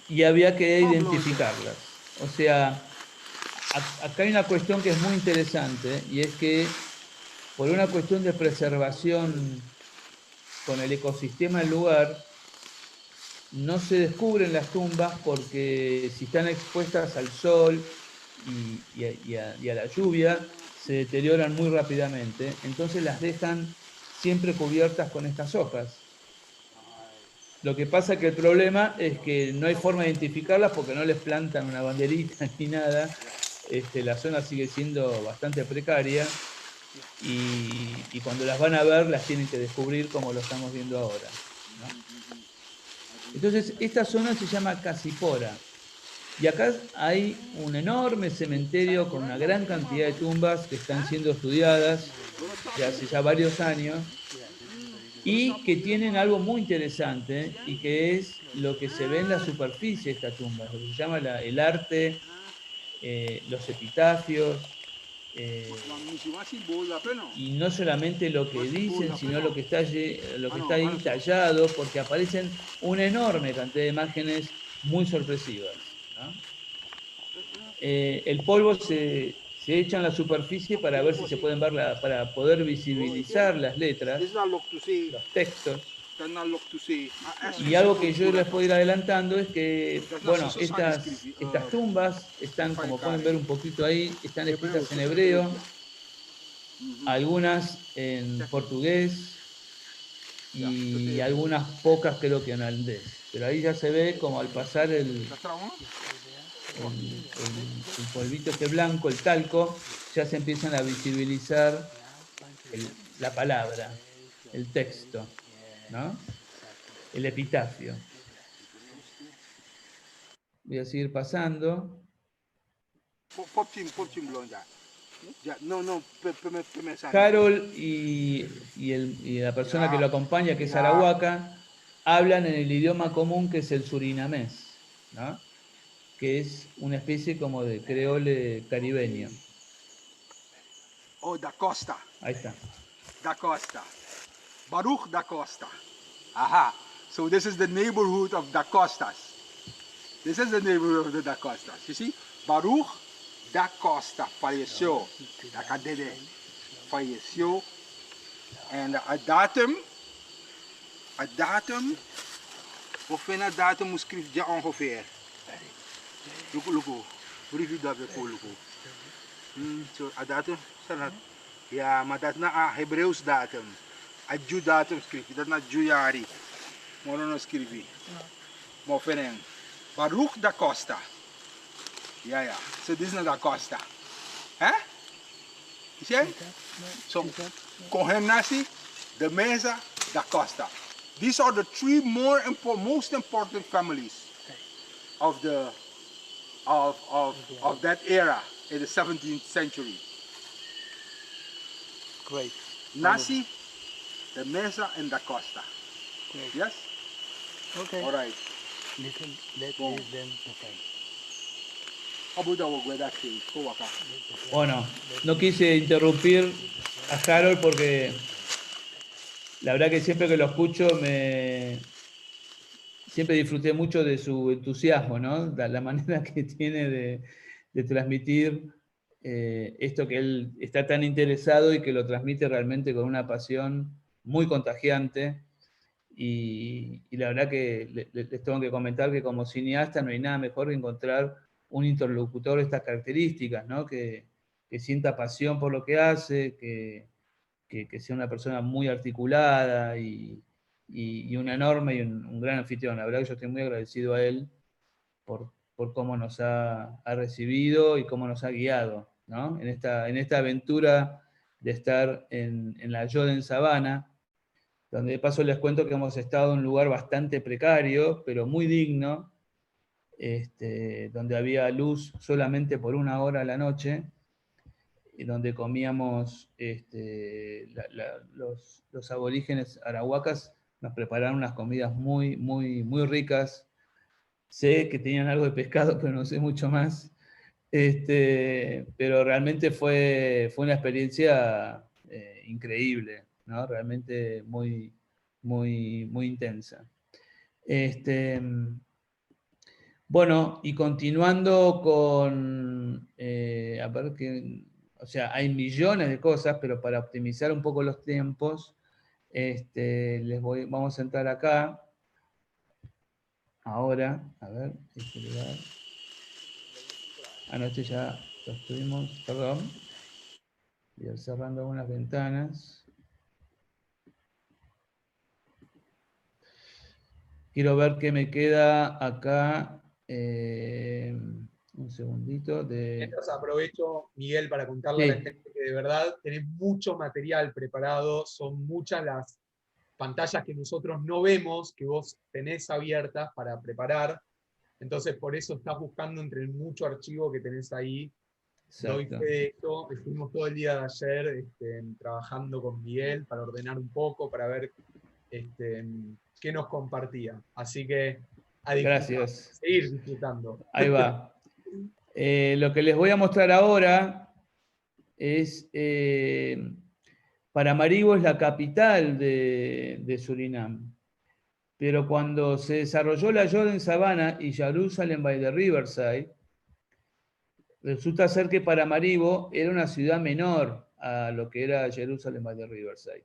y había que identificarlas. O sea, acá hay una cuestión que es muy interesante, y es que por una cuestión de preservación con el ecosistema del lugar, no se descubren las tumbas porque si están expuestas al sol y a la lluvia, se deterioran muy rápidamente. Entonces las dejan siempre cubiertas con estas hojas. Lo que pasa que el problema es que no hay forma de identificarlas porque no les plantan una banderita ni nada. La zona sigue siendo bastante precaria, y cuando las van a ver las tienen que descubrir como lo estamos viendo ahora, ¿no? Entonces, esta zona se llama Casipora. Y acá hay un enorme cementerio con una gran cantidad de tumbas que están siendo estudiadas de hace ya varios años, y que tienen algo muy interesante, y que es lo que se ve en la superficie de esta tumba, lo que se llama el arte, los epitafios, y no solamente lo que dicen, sino lo que está ahí tallado, porque aparecen una enorme cantidad de imágenes muy sorpresivas, ¿no? El polvo se echa en la superficie para ver si se pueden ver, para poder visibilizar las letras, los textos. Y algo que yo les puedo ir adelantando es que, bueno, estas tumbas están, como pueden ver un poquito ahí, están escritas en hebreo, algunas en portugués y algunas pocas creo que en holandés. Pero ahí ya se ve como al pasar el polvito este blanco, el talco, ya se empiezan a visibilizar la palabra, el texto, ¿no? El epitafio. Voy a seguir pasando. Harold y la persona que lo acompaña, que es arahuaca, hablan en el idioma común que es el surinamés, ¿no? Que es una especie como de creole caribeño. Oh, Da Costa. Ahí está. Da Costa. Baruch Da Costa. Aha. So this is the neighborhood of Da Costas. This is the neighborhood of the Da Costas. You see? Baruch Da Costa falleció. Da Cadede falleció. And a datum, of een datum schrijf je ongeveer. Luko. Briefje dat we luko. So a datum, ja, maar dat is na Hebreeuws datum. A Jew datum schrijf je, dat is na Jewjari. Maar dan schrijf je. Maar verder. Baruch Da Costa. Ja. So this is not Da Costa. Huh? You see? So, Cohen Nasi, the Mesa, Da Costa. These are the three most important families of that era in the 17th century. Great. Nasi, the Mesa, and Da Costa. Great. Yes? Okay. All right. Let's Boom. leave them to find. Bueno, no quise interrumpir a Harold porque la verdad que siempre que lo escucho siempre disfruté mucho de su entusiasmo, ¿no? La manera que tiene de transmitir esto que él está tan interesado y que lo transmite realmente con una pasión muy contagiante. Y la verdad que les tengo que comentar que como cineasta no hay nada mejor que encontrar un interlocutor de estas características, ¿no? Que sienta pasión por lo que hace, que sea una persona muy articulada y un enorme y un gran anfitrión. La verdad que yo estoy muy agradecido a él por cómo nos ha recibido y cómo nos ha guiado, ¿no? En esta aventura de estar en la Yoden Sabana, donde de paso les cuento que hemos estado en un lugar bastante precario, pero muy digno, donde había luz solamente por 1 hora a la noche, y donde comíamos, los aborígenes arahuacas nos prepararon unas comidas muy, muy, muy ricas. Sé que tenían algo de pescado, pero no sé mucho más. Pero realmente fue una experiencia increíble, ¿no? Realmente muy, muy, muy intensa. Bueno, y continuando con, a ver que, o sea, hay millones de cosas, pero para optimizar un poco los tiempos, vamos a entrar acá. Ahora, a ver, este lugar. Anoche ya lo estuvimos, perdón. Voy a ir cerrando algunas ventanas. Quiero ver qué me queda acá. Un segundito. Mientras aprovecho, Miguel, para contarle a la gente que de verdad tenés mucho material preparado, son muchas las pantallas que nosotros no vemos, que vos tenés abiertas para preparar. Entonces, por eso estás buscando entre el mucho archivo que tenés ahí. Doy fe de esto. Estuvimos todo el día de ayer trabajando con Miguel para ordenar un poco, para ver qué nos compartía. Así que a gracias. Seguir disfrutando. Ahí va. Lo que les voy a mostrar ahora es, Paramaribo es la capital de Surinam. Pero cuando se desarrolló la Yoden Sabana y Jerusalem by the Riverside, resulta ser que Paramaribo era una ciudad menor a lo que era Jerusalem by the Riverside.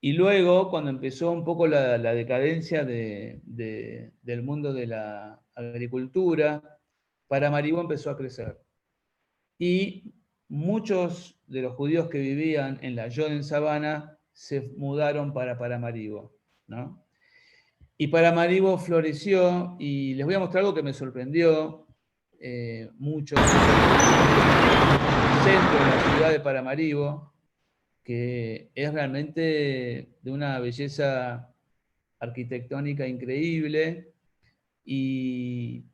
Y luego, cuando empezó un poco la decadencia del mundo de la agricultura, Paramaribo empezó a crecer. Y muchos de los judíos que vivían en la Yoden Sabana se mudaron para Paramaribo, ¿no? Y Paramaribo floreció, y les voy a mostrar algo que me sorprendió mucho. El centro de la ciudad de Paramaribo, que es realmente de una belleza arquitectónica increíble y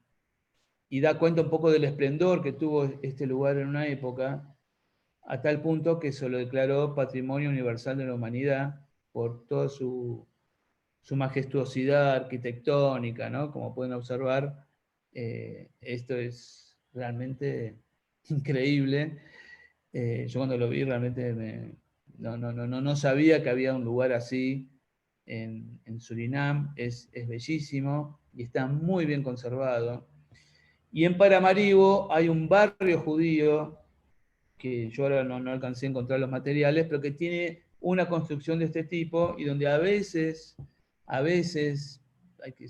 da cuenta un poco del esplendor que tuvo este lugar en una época, a tal punto que se lo declaró Patrimonio Universal de la Humanidad por toda su su majestuosidad arquitectónica, ¿no? Como pueden observar, esto es realmente increíble. Yo cuando lo vi realmente no sabía que había un lugar así en Surinam. Es bellísimo y está muy bien conservado. Y en Paramaribo hay un barrio judío, que yo ahora no alcancé a encontrar los materiales, pero que tiene una construcción de este tipo y donde a veces, es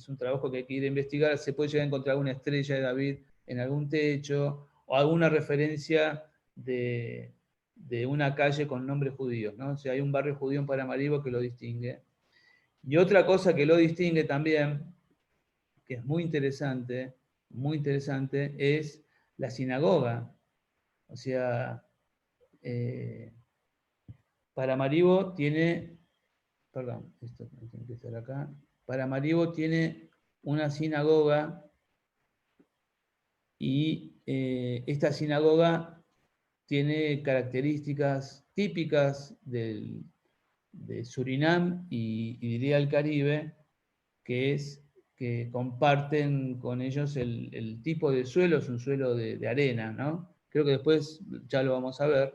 un trabajo que hay que ir a investigar, se puede llegar a encontrar una estrella de David en algún techo o alguna referencia de una calle con nombres judíos, ¿no? O sea, hay un barrio judío en Paramaribo que lo distingue. Y otra cosa que lo distingue también, que es muy interesante, es la sinagoga. O sea, Paramaribo tiene, perdón, esto tiene que estar acá. Paramaribo tiene una sinagoga y esta sinagoga tiene características típicas de Surinam y diría el Caribe, que es que comparten con ellos el tipo de suelo, es un suelo de arena, ¿no? Creo que después ya lo vamos a ver.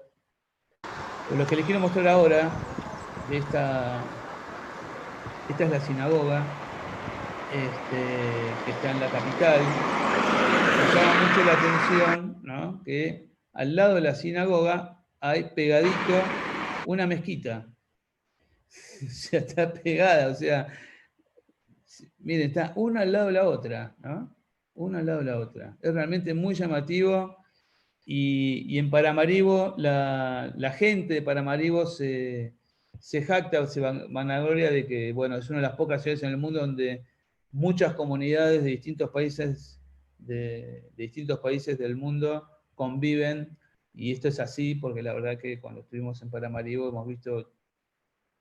Pero lo que les quiero mostrar ahora, esta es la sinagoga, que está en la capital. Me llama mucho la atención, ¿no? Que al lado de la sinagoga hay pegadito una mezquita. O sea, está pegada, o sea, miren, está una al lado de la otra, ¿no? Una al lado de la otra. Es realmente muy llamativo. Y en Paramaribo, la gente de Paramaribo se jacta, se vanagloria de que, bueno, es una de las pocas ciudades en el mundo donde muchas comunidades de distintos países, del mundo conviven, y esto es así porque la verdad que cuando estuvimos en Paramaribo hemos visto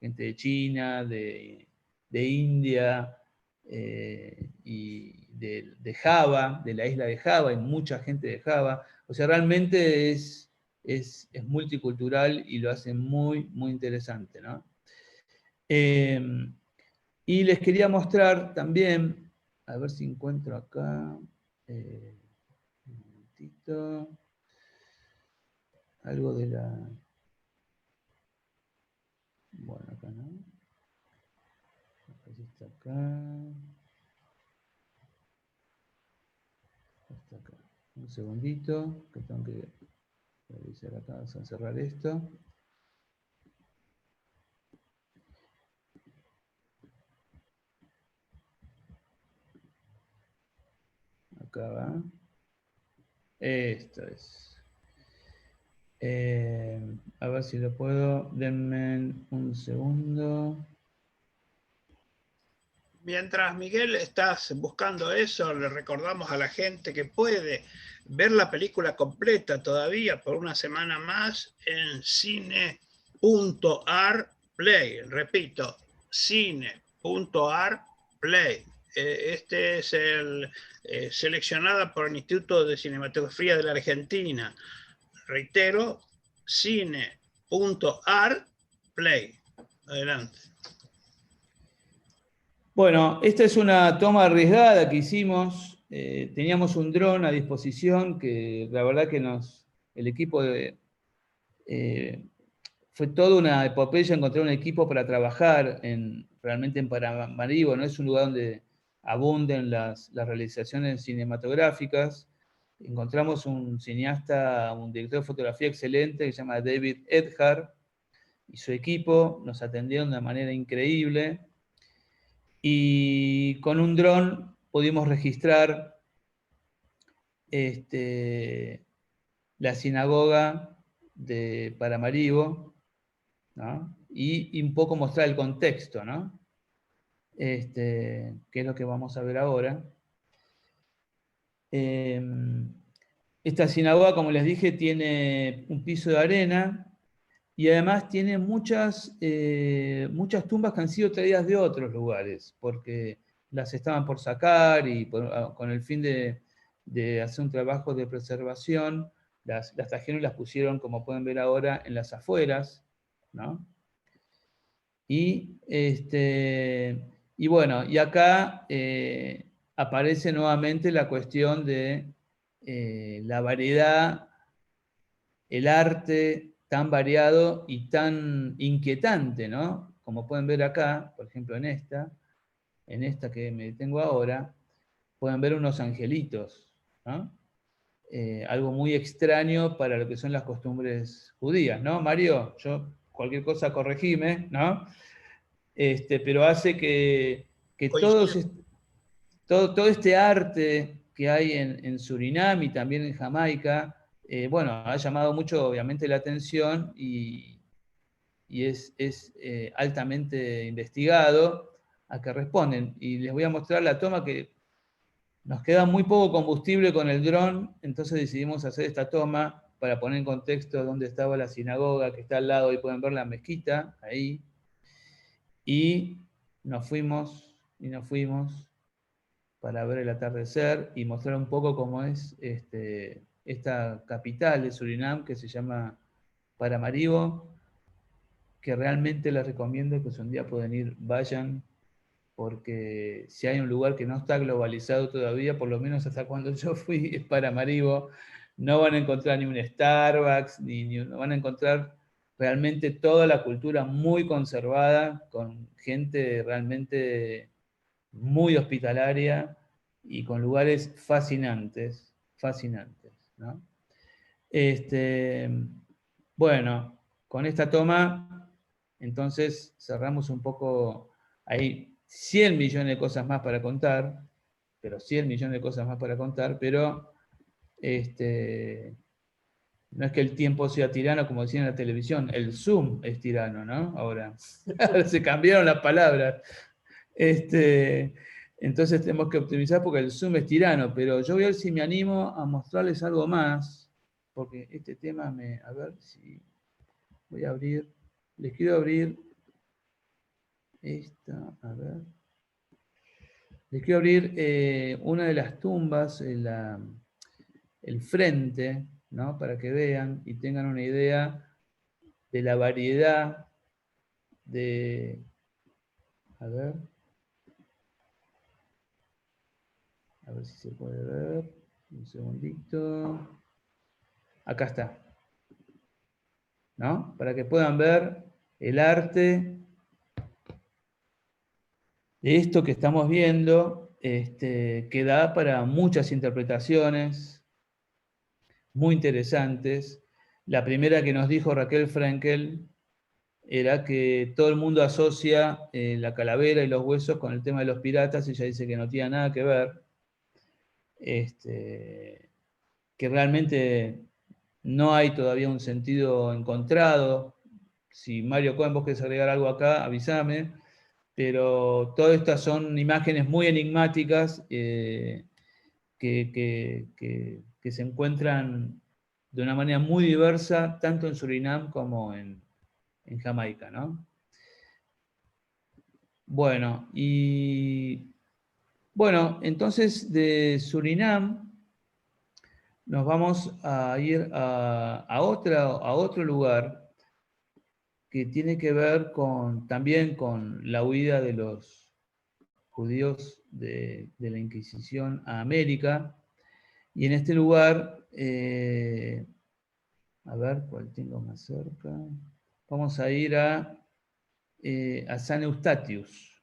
gente de China, de India, y de Java, de la isla de Java, hay mucha gente de Java. O sea, realmente es multicultural y lo hace muy, muy interesante, ¿no? Y les quería mostrar también, a ver si encuentro acá, un momentito, algo de la... Bueno, acá no. Está acá. Está acá. Un segundito, que tengo que revisar acá, vamos a cerrar esto. Acá va. Esto es. A ver si lo puedo. Denme un segundo. Mientras, Miguel, estás buscando eso, le recordamos a la gente que puede ver la película completa todavía por una semana más en cine.ar.play. Repito, cine.ar.play. Este es el seleccionada por el Instituto de Cinematografía de la Argentina. Reitero, cine.ar.play. Adelante. Bueno, esta es una toma arriesgada que hicimos. Teníamos un dron a disposición que la verdad que el equipo fue toda una epopeya encontrar un equipo para trabajar realmente en Paramaribo. No es un lugar donde abunden las realizaciones cinematográficas. Encontramos un cineasta, un director de fotografía excelente que se llama David Edgar, y su equipo nos atendieron de manera increíble. Y con un dron pudimos registrar la sinagoga de Paramaribo, ¿no? Y un poco mostrar el contexto, ¿no? Que es lo que vamos a ver ahora. Esta sinagoga, como les dije, tiene un piso de arena y además tiene muchas tumbas que han sido traídas de otros lugares, porque las estaban por sacar y con el fin de hacer un trabajo de preservación, las trajeron y las pusieron, como pueden ver ahora, en las Y bueno, y acá aparece nuevamente la cuestión de la variedad, el arte tan variado y tan inquietante, ¿no? Como pueden ver acá, por ejemplo en esta que me detengo ahora, pueden ver unos angelitos, ¿no? Algo muy extraño para lo que son las costumbres judías, ¿no? Mario, yo cualquier cosa corregime, ¿no? Pero hace que Coincido. todo este arte que hay en Surinam y también en Jamaica, bueno, ha llamado mucho obviamente la atención y es altamente investigado a que responden. Y les voy a mostrar la toma que nos queda muy poco combustible con el dron, entonces decidimos hacer esta toma para poner en contexto dónde estaba la sinagoga que está al lado, y pueden ver la mezquita ahí. Y nos fuimos para ver el atardecer y mostrar un poco cómo es esta capital de Surinam que se llama Paramaribo, que realmente les recomiendo que si un día pueden ir, vayan, porque si hay un lugar que no está globalizado todavía, por lo menos hasta cuando yo fui, es Paramaribo, no van a encontrar ni un Starbucks, no van a encontrar realmente toda la cultura muy conservada, con gente realmente muy hospitalaria y con lugares fascinantes, ¿no? Bueno, con esta toma, entonces cerramos un poco. Hay 100 millones de cosas más para contar, pero no es que el tiempo sea tirano, como decían en la televisión, el Zoom es tirano, ¿no? Ahora se cambiaron las palabras. Entonces tenemos que optimizar porque el Zoom es tirano, pero yo voy a ver si me animo a mostrarles algo más, porque este tema a ver si voy a abrir, les quiero abrir esta, a ver. Les quiero abrir una de las tumbas, el frente, ¿no? Para que vean y tengan una idea de la variedad de... A ver si se puede ver. Un segundito. Acá está. ¿No? Para que puedan ver el arte de esto que estamos viendo, que da para muchas interpretaciones muy interesantes. La primera que nos dijo Raquel Frenkel era que todo el mundo asocia la calavera y los huesos con el tema de los piratas, y ella dice que no tiene nada que ver, que realmente no hay todavía un sentido encontrado. Si Mario Cohen, vos querés agregar algo acá, avísame, pero todas estas son imágenes muy enigmáticas que se encuentran de una manera muy diversa, tanto en Surinam como en Jamaica, ¿no? Bueno, entonces de Surinam nos vamos a ir a otro lugar que tiene que ver también con la huida de los judíos de la Inquisición a América. Y en este lugar, a ver cuál tengo más cerca, vamos a ir a San Eustatius.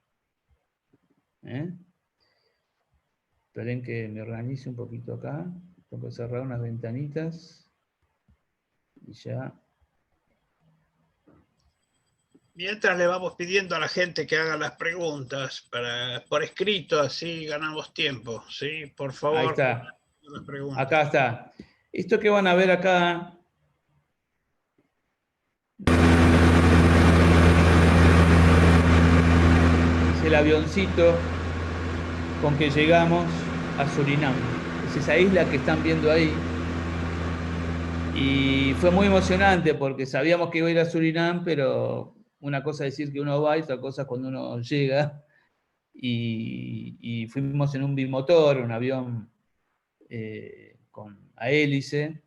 Esperen que me organice un poquito acá. Tengo que cerrar unas ventanitas. Y ya. Mientras le vamos pidiendo a la gente que haga las preguntas por escrito, así ganamos tiempo, ¿sí? Por favor. Ahí está. Las preguntas. Acá está. Esto que van a ver acá es el avioncito con que llegamos a Surinam. Es esa isla que están viendo ahí. Y fue muy emocionante porque sabíamos que iba a ir a Surinam, pero una cosa es decir que uno va y otra cosa es cuando uno llega. Y fuimos en un bimotor, un avión a hélice,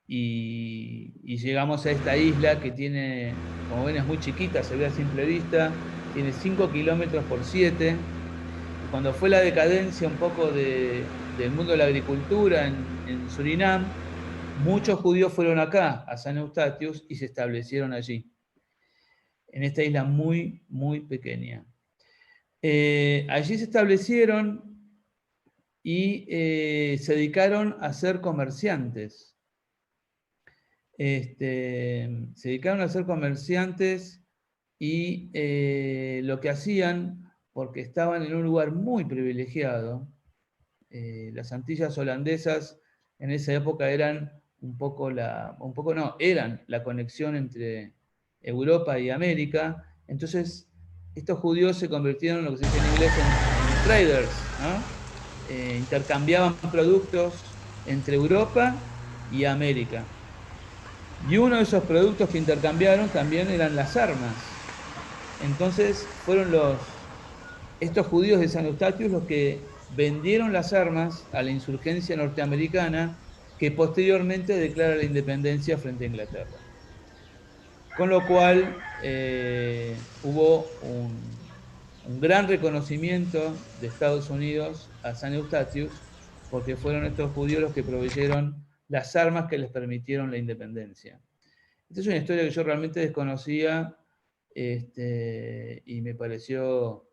y llegamos a esta isla que tiene, como ven, es muy chiquita, se ve a simple vista, tiene 5 kilómetros por 7. Cuando fue la decadencia un poco del mundo de la agricultura en Surinam, muchos judíos fueron acá, a San Eustatius, y se establecieron allí, en esta isla muy, muy pequeña. Allí se establecieron y se dedicaron a ser comerciantes. Se dedicaron a ser comerciantes y lo que hacían, porque estaban en un lugar muy privilegiado, las Antillas holandesas en esa época eran eran la conexión entre Europa y América. Entonces, estos judíos se convirtieron en lo que se dice en inglés en traders, ¿no? Intercambiaban productos entre Europa y América. Y uno de esos productos que intercambiaron también eran las armas. Entonces fueron estos judíos de San Eustatius los que vendieron las armas a la insurgencia norteamericana, que posteriormente declara la independencia frente a Inglaterra. Con lo cual hubo un gran reconocimiento de Estados Unidos a San Eustatius, porque fueron estos judíos los que proveyeron las armas que les permitieron la independencia. Esta es una historia que yo realmente desconocía, y me pareció,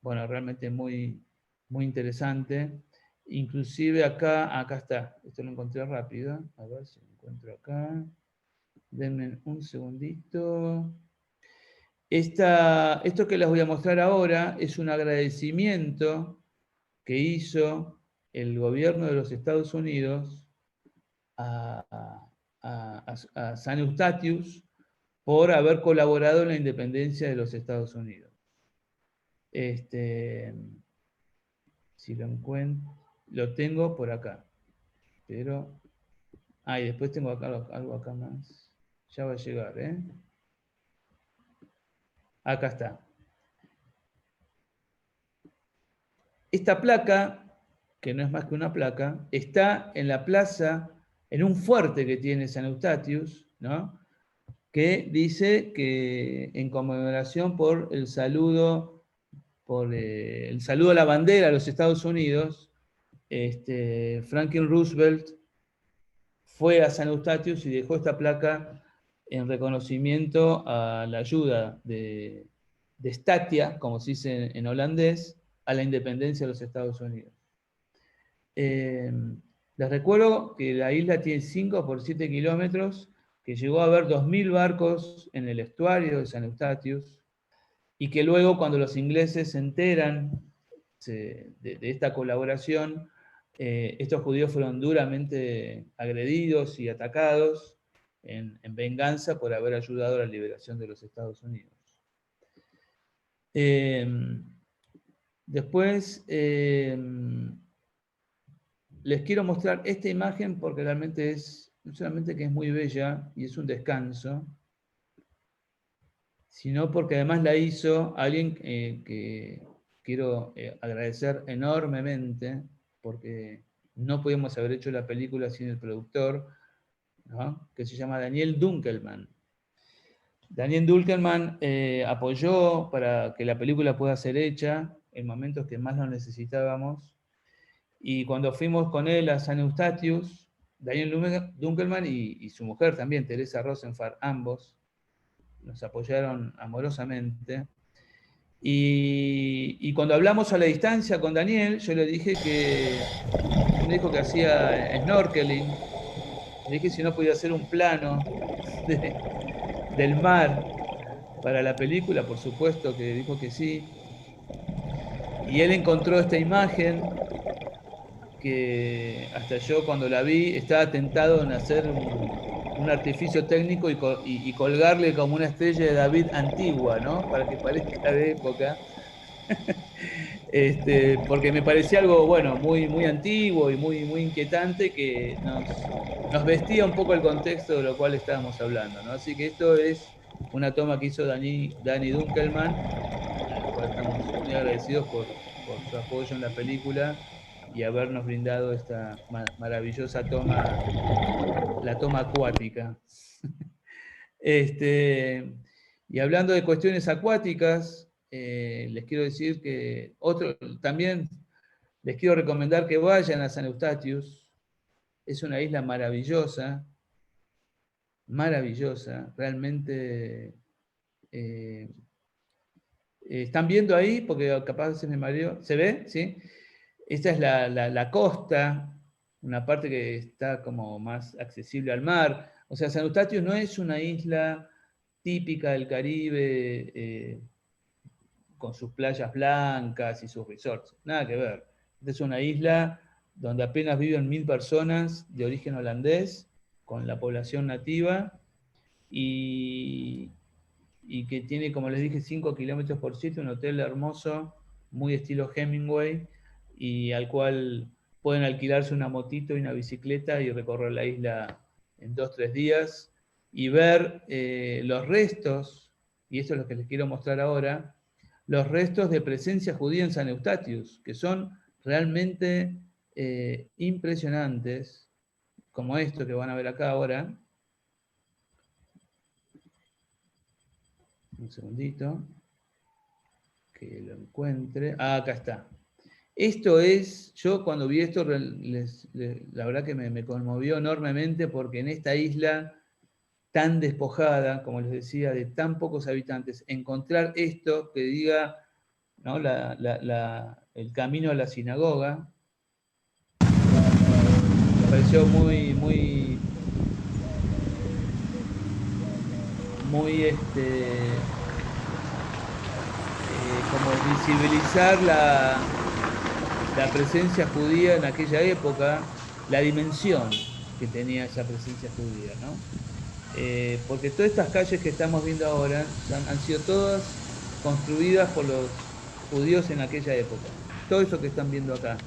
bueno, realmente muy, muy interesante. Inclusive acá está, esto lo encontré rápido, a ver si lo encuentro acá. Denme un segundito. Esto que les voy a mostrar ahora es un agradecimiento que hizo el gobierno de los Estados Unidos a San Eustatius por haber colaborado en la independencia de los Estados Unidos. Si lo encuentro, lo tengo por acá. Pero, y después tengo acá, algo acá más. Ya va a llegar, ¿eh? Acá está. Esta placa, que no es más que una placa, está en la plaza, en un fuerte que tiene San Eustatius, ¿no? Que dice que en conmemoración por el saludo a la bandera de los Estados Unidos, Franklin Roosevelt fue a San Eustatius y dejó esta placa en reconocimiento a la ayuda de Statia, como se dice en holandés, a la independencia de los Estados Unidos. Les recuerdo que la isla tiene 5 por 7 kilómetros, que llegó a haber 2.000 barcos en el estuario de San Eustatius, y que luego, cuando los ingleses se enteran de esta colaboración, estos judíos fueron duramente agredidos y atacados en venganza por haber ayudado a la liberación de los Estados Unidos. Después les quiero mostrar esta imagen porque realmente no solamente que es muy bella y es un descanso, sino porque además la hizo alguien que quiero agradecer enormemente, porque no podíamos haber hecho la película sin el productor, ¿no? Que se llama Daniel Dunkelman. Daniel Dunkelman apoyó para que la película pueda ser hecha en momentos que más lo necesitábamos, y cuando fuimos con él a San Eustatius, Daniel Dunkelman y su mujer también, Teresa Rosenfeld, ambos, nos apoyaron amorosamente. Y cuando hablamos a la distancia con Daniel, yo le dije me dijo que hacía snorkeling, le dije si no podía hacer un plano del mar para la película, por supuesto que dijo que sí. Y él encontró esta imagen que hasta yo cuando la vi estaba tentado en hacer un artificio técnico y colgarle como una estrella de David antigua, ¿no? Para que parezca de época. Porque me parecía algo, bueno, muy, muy antiguo y muy, muy inquietante, que nos vestía un poco el contexto de lo cual estábamos hablando, ¿no? Así que esto es una toma que hizo Dani Dunkelman, al cual estamos muy agradecidos por su apoyo en la película y habernos brindado esta maravillosa toma, la toma acuática. Y hablando de cuestiones acuáticas, les quiero decir que también les quiero recomendar que vayan a San Eustatius. Es una isla maravillosa, maravillosa, realmente. ¿Están viendo ahí? Porque capaz se me mareó. ¿Se ve? ¿Sí? Esta es la costa, una parte que está como más accesible al mar. O sea, San Eustatius no es una isla típica del Caribe, con sus playas blancas y sus resorts. Nada que ver. Esta es una isla donde apenas viven 1000 personas de origen holandés, con la población nativa, y que tiene, como les dije, 5 kilómetros por sitio, un hotel hermoso, muy estilo Hemingway, y al cual pueden alquilarse una motito y una bicicleta y recorrer la isla en 2-3 días, y ver los restos, y esto es lo que les quiero mostrar ahora, los restos de presencia judía en San Eustatius, que son realmente impresionantes, como esto que van a ver acá ahora. Un segundito, que lo encuentre. Ah, acá está. Esto es, yo cuando vi esto, la verdad que me conmovió enormemente, porque en esta isla tan despojada, como les decía, de tan pocos habitantes, encontrar esto que diga, ¿no?, el camino a la sinagoga, me pareció muy como visibilizar la presencia judía en aquella época, la dimensión que tenía esa presencia judía, ¿no? Porque todas estas calles que estamos viendo ahora han sido todas construidas por los judíos en aquella época. Todo eso que están viendo acá.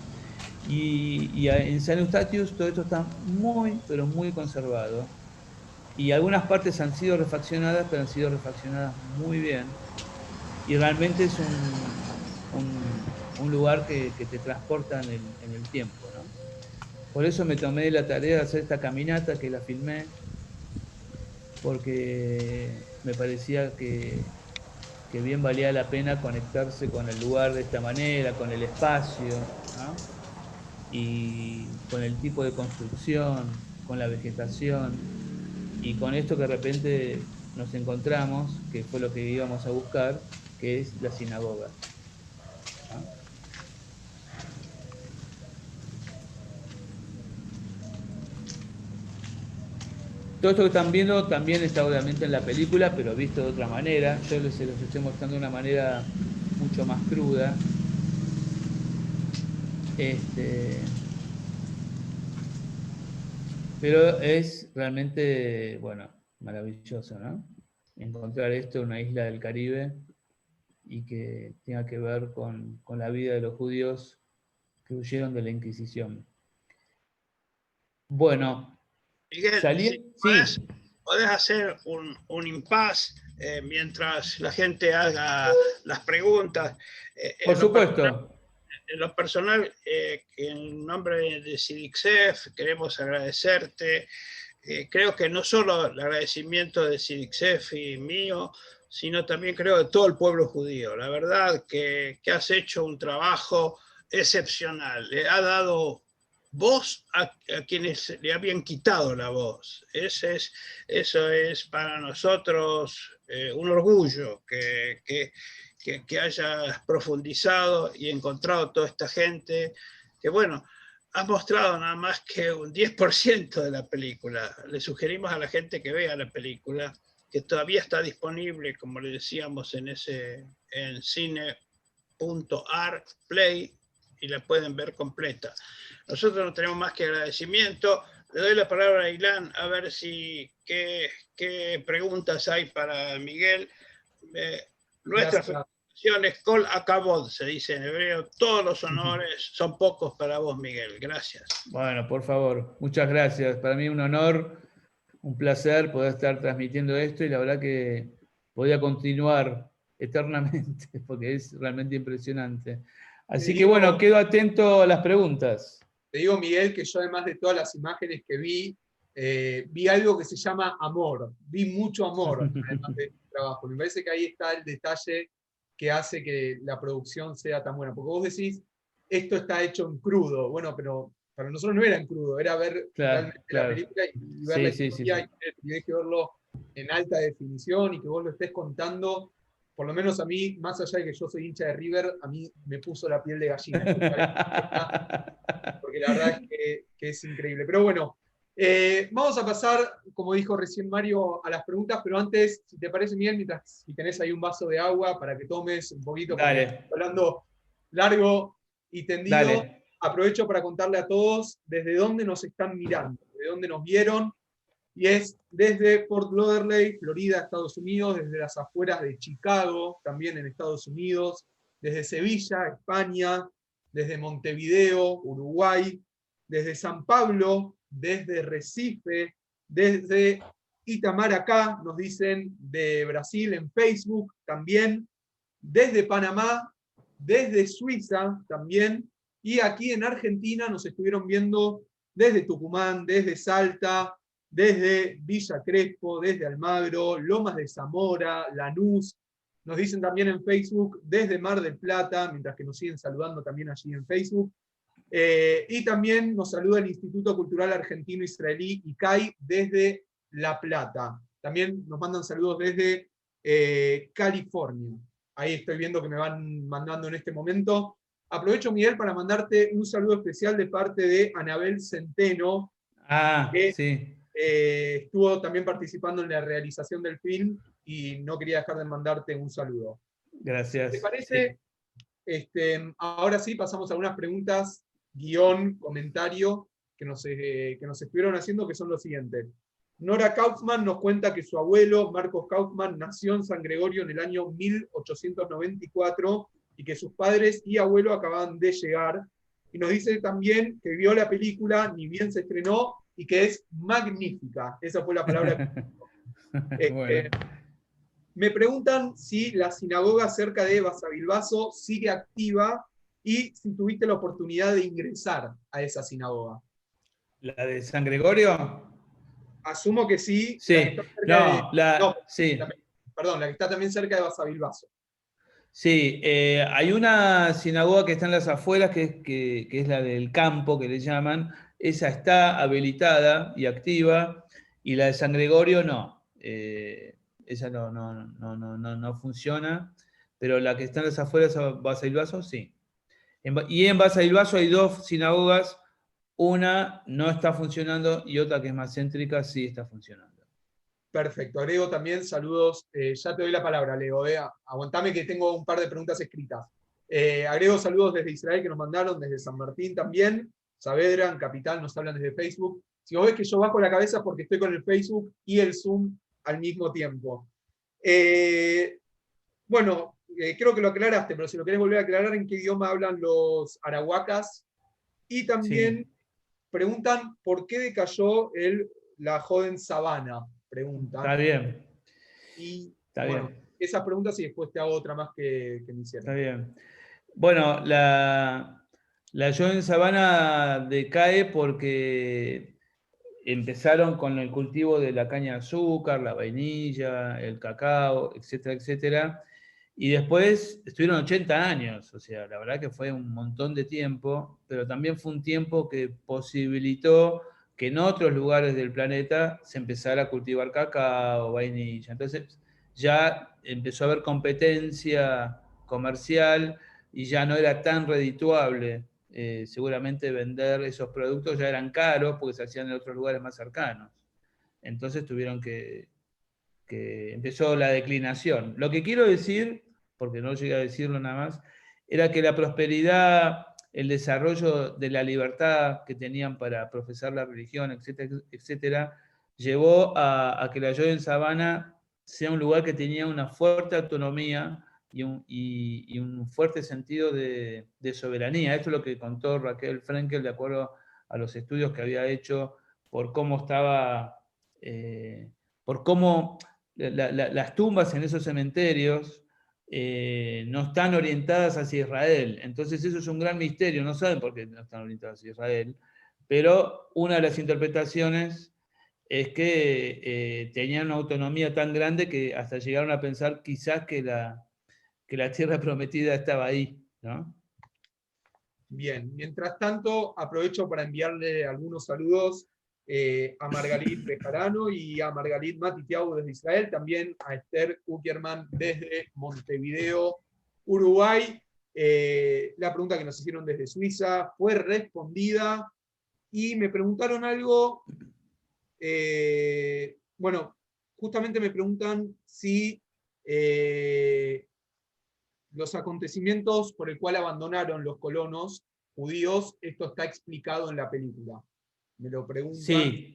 Y en San Eustatius todo esto está muy, pero muy conservado. Y algunas partes han sido refaccionadas, pero han sido refaccionadas muy bien. Y realmente es un lugar que te transporta en el tiempo, ¿no? Por eso me tomé la tarea de hacer esta caminata, que la filmé, porque me parecía que bien valía la pena conectarse con el lugar de esta manera, con el espacio, ¿no? Y con el tipo de construcción, con la vegetación, y con esto que de repente nos encontramos, que fue lo que íbamos a buscar, que es la sinagoga, ¿no? Todo esto que están viendo también está obviamente en la película, pero visto de otra manera. Yo se los estoy mostrando de una manera mucho más cruda. Pero es realmente, bueno, maravilloso, ¿no? Encontrar esto en una isla del Caribe y que tenga que ver con la vida de los judíos que huyeron de la Inquisición. Bueno, Miguel, ¿salí? si Sí. podés hacer un impasse mientras la gente haga las preguntas. Por supuesto. En lo personal, en nombre de SIDICSEF, queremos agradecerte. Creo que no solo el agradecimiento de SIDICSEF y mío, sino también creo de todo el pueblo judío. La verdad que has hecho un trabajo excepcional. Le ha dado voz a quienes le habían quitado la voz. Eso es para nosotros un orgullo que hayas profundizado y encontrado toda esta gente que, bueno, has mostrado nada más que un 10% de la película. Le sugerimos a la gente que vea la película, que todavía está disponible, como le decíamos, en cine.ar Play, y la pueden ver completa. Nosotros no tenemos más que agradecimiento. Le doy la palabra a Ilan a ver qué preguntas hay para Miguel. Nuestras felicitaciones, Kol Akavod, se dice en hebreo. Todos los honores son pocos para vos, Miguel. Gracias. Bueno, por favor, muchas gracias. Para mí un honor, un placer poder estar transmitiendo esto, y la verdad que voy a continuar eternamente porque es realmente impresionante. Así que bueno, quedo atento a las preguntas. Te digo, Miguel, que yo además de todas las imágenes que vi algo que se llama amor. Vi mucho amor además de este trabajo. Me parece que ahí está el detalle que hace que la producción sea tan buena. Porque vos decís, esto está hecho en crudo. Bueno, pero para nosotros no era en crudo, era ver realmente la película y ver la historia y tener el privilegio de verlo en alta definición y que vos lo estés contando. Por lo menos a mí, más allá de que yo soy hincha de River, a mí me puso la piel de gallina. Porque la verdad es que es increíble. Pero bueno, vamos a pasar, como dijo recién Mario, a las preguntas, pero antes, si te parece bien, mientras si tenés ahí un vaso de agua para que tomes un poquito, porque estoy hablando largo y tendido, aprovecho para contarle a todos desde dónde nos están mirando, desde dónde nos vieron, y es desde Fort Lauderdale, Florida, Estados Unidos, desde las afueras de Chicago, también en Estados Unidos, desde Sevilla, España, desde Montevideo, Uruguay, desde San Pablo, desde Recife, desde Itamaracá, nos dicen, de Brasil en Facebook también, desde Panamá, desde Suiza también, y aquí en Argentina nos estuvieron viendo desde Tucumán, desde Salta, desde Villa Crespo, desde Almagro, Lomas de Zamora, Lanús. Nos dicen también en Facebook desde Mar del Plata, mientras que nos siguen saludando también allí en Facebook. Y también nos saluda el Instituto Cultural Argentino Israelí, ICAI, desde La Plata. También nos mandan saludos desde California. Ahí estoy viendo que me van mandando en este momento. Aprovecho, Miguel, para mandarte un saludo especial de parte de Anabel Centeno, que estuvo también participando en la realización del film y no quería dejar de mandarte un saludo. Gracias. ¿Te parece? Ahora sí, pasamos a algunas preguntas, guión, comentario, que nos estuvieron haciendo, que son los siguientes. Nora Kaufman nos cuenta que su abuelo, Marcos Kaufman, nació en San Gregorio en el año 1894 y que sus padres y abuelo acababan de llegar. Y nos dice también que vio la película, ni bien se estrenó, y que es magnífica. Esa fue la palabra que bueno. Me preguntan si la sinagoga cerca de Basavilbaso sigue activa y si tuviste la oportunidad de ingresar a esa sinagoga. ¿La de San Gregorio? Asumo que sí. Sí, Perdón, la que está también cerca de Basavilbaso. Sí, hay una sinagoga que está en las afueras, que es la del campo, que le llaman. Esa está habilitada y activa, y la de San Gregorio no. Esa no funciona, pero la que está en las afueras de Basavilbaso, sí. Y en Basavilbaso hay dos sinagogas, una no está funcionando y otra que es más céntrica sí está funcionando. Perfecto, agrego también saludos, ya te doy la palabra, Leo, aguantame que tengo un par de preguntas escritas. Agrego saludos desde Israel que nos mandaron, desde San Martín también, Saavedra, en Capital, nos hablan desde Facebook. Si vos ves que yo bajo la cabeza es porque estoy con el Facebook y el Zoom al mismo tiempo. Bueno, creo que lo aclaraste, pero si lo querés volver a aclarar, ¿en qué idioma hablan los arahuacas? Y también preguntan por qué decayó la joven Sabana. Preguntan. Está bien. Y está bueno, bien. esas preguntas y después te hago otra más que me hicieron. Está bien. Bueno, la joven Sabana decae porque empezaron con el cultivo de la caña de azúcar, la vainilla, el cacao, etcétera, etcétera. Y después estuvieron 80 años, o sea, la verdad que fue un montón de tiempo, pero también fue un tiempo que posibilitó que en otros lugares del planeta se empezara a cultivar cacao, vainilla. Entonces ya empezó a haber competencia comercial y ya no era tan redituable. Seguramente vender esos productos ya eran caros porque se hacían en otros lugares más cercanos. Entonces tuvieron que empezó la declinación. Lo que quiero decir, porque no llegué a decirlo nada más, era que la prosperidad, el desarrollo de la libertad que tenían para profesar la religión, etcétera, etcétera, llevó a que la Joven Sabana sea un lugar que tenía una fuerte autonomía y un fuerte sentido de soberanía. Esto es lo que contó Raquel Frenkel de acuerdo a los estudios que había hecho por cómo estaba, por cómo las tumbas en esos cementerios no están orientadas hacia Israel. Entonces eso es un gran misterio, no saben por qué no están orientadas hacia Israel, pero una de las interpretaciones es que tenían una autonomía tan grande que hasta llegaron a pensar quizás que que la tierra prometida estaba ahí, ¿no? Bien, mientras tanto, aprovecho para enviarle algunos saludos a Margarit Bejarano y a Margarit Matitiau desde Israel, también a Esther Uckerman desde Montevideo, Uruguay. La pregunta que nos hicieron desde Suiza fue respondida y me preguntaron algo, bueno, justamente me preguntan si los acontecimientos por el cual abandonaron los colonos judíos, esto está explicado en la película. Me lo preguntan. Sí.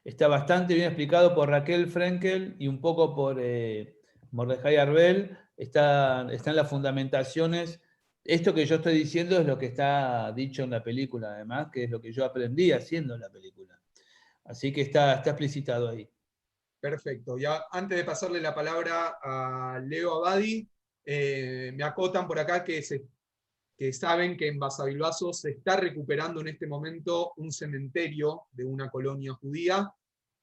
Está bastante bien explicado por Raquel Frenkel y un poco por Mordejai Arbel. Están las fundamentaciones. Esto que yo estoy diciendo es lo que está dicho en la película, además, que es lo que yo aprendí haciendo la película. Así que está explicitado ahí. Perfecto. Ya antes de pasarle la palabra a Leo Abadi, me acotan por acá que saben que en Basavilbaso se está recuperando en este momento un cementerio de una colonia judía,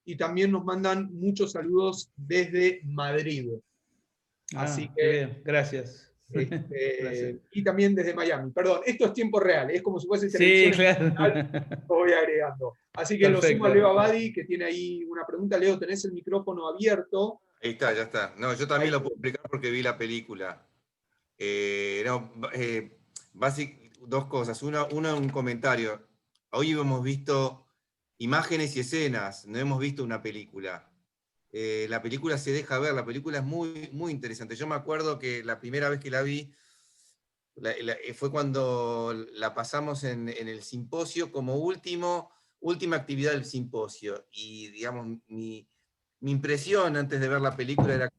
y también nos mandan muchos saludos desde Madrid. Así que, bien. Gracias. Gracias. y también desde Miami. Perdón, esto es tiempo real, es como si fuese Sí, televisión. claro. Lo voy agregando. Así que lo sumo a Perfecto. Leo Abadi, que tiene ahí una pregunta. Leo, tenés el micrófono abierto. Ahí está, ya está. No, yo también lo puedo explicar porque vi la película. Dos cosas. Una, un comentario. Hoy hemos visto imágenes y escenas, no hemos visto una película. La película se deja ver, la película es muy, muy interesante. Yo me acuerdo que la primera vez que la vi fue cuando la pasamos en el simposio como última actividad del simposio. Y digamos, mi impresión antes de ver la película era que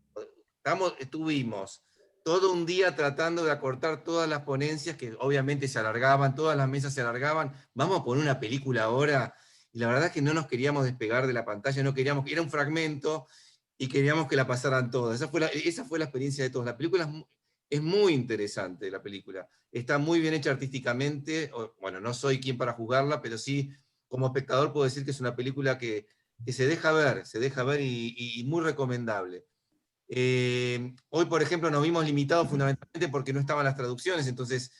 estuvimos todo un día tratando de acortar todas las ponencias que obviamente se alargaban, todas las mesas se alargaban. Vamos a poner una película ahora. Y la verdad es que no nos queríamos despegar de la pantalla, no queríamos, era un fragmento y queríamos que la pasaran todas. Esa fue la experiencia de todos. La película es muy interesante, la película. Está muy bien hecha artísticamente. Bueno, no soy quien para juzgarla, pero sí, como espectador puedo decir que es una película que se deja ver y muy recomendable. Hoy, por ejemplo, nos vimos limitados fundamentalmente porque no estaban las traducciones, entonces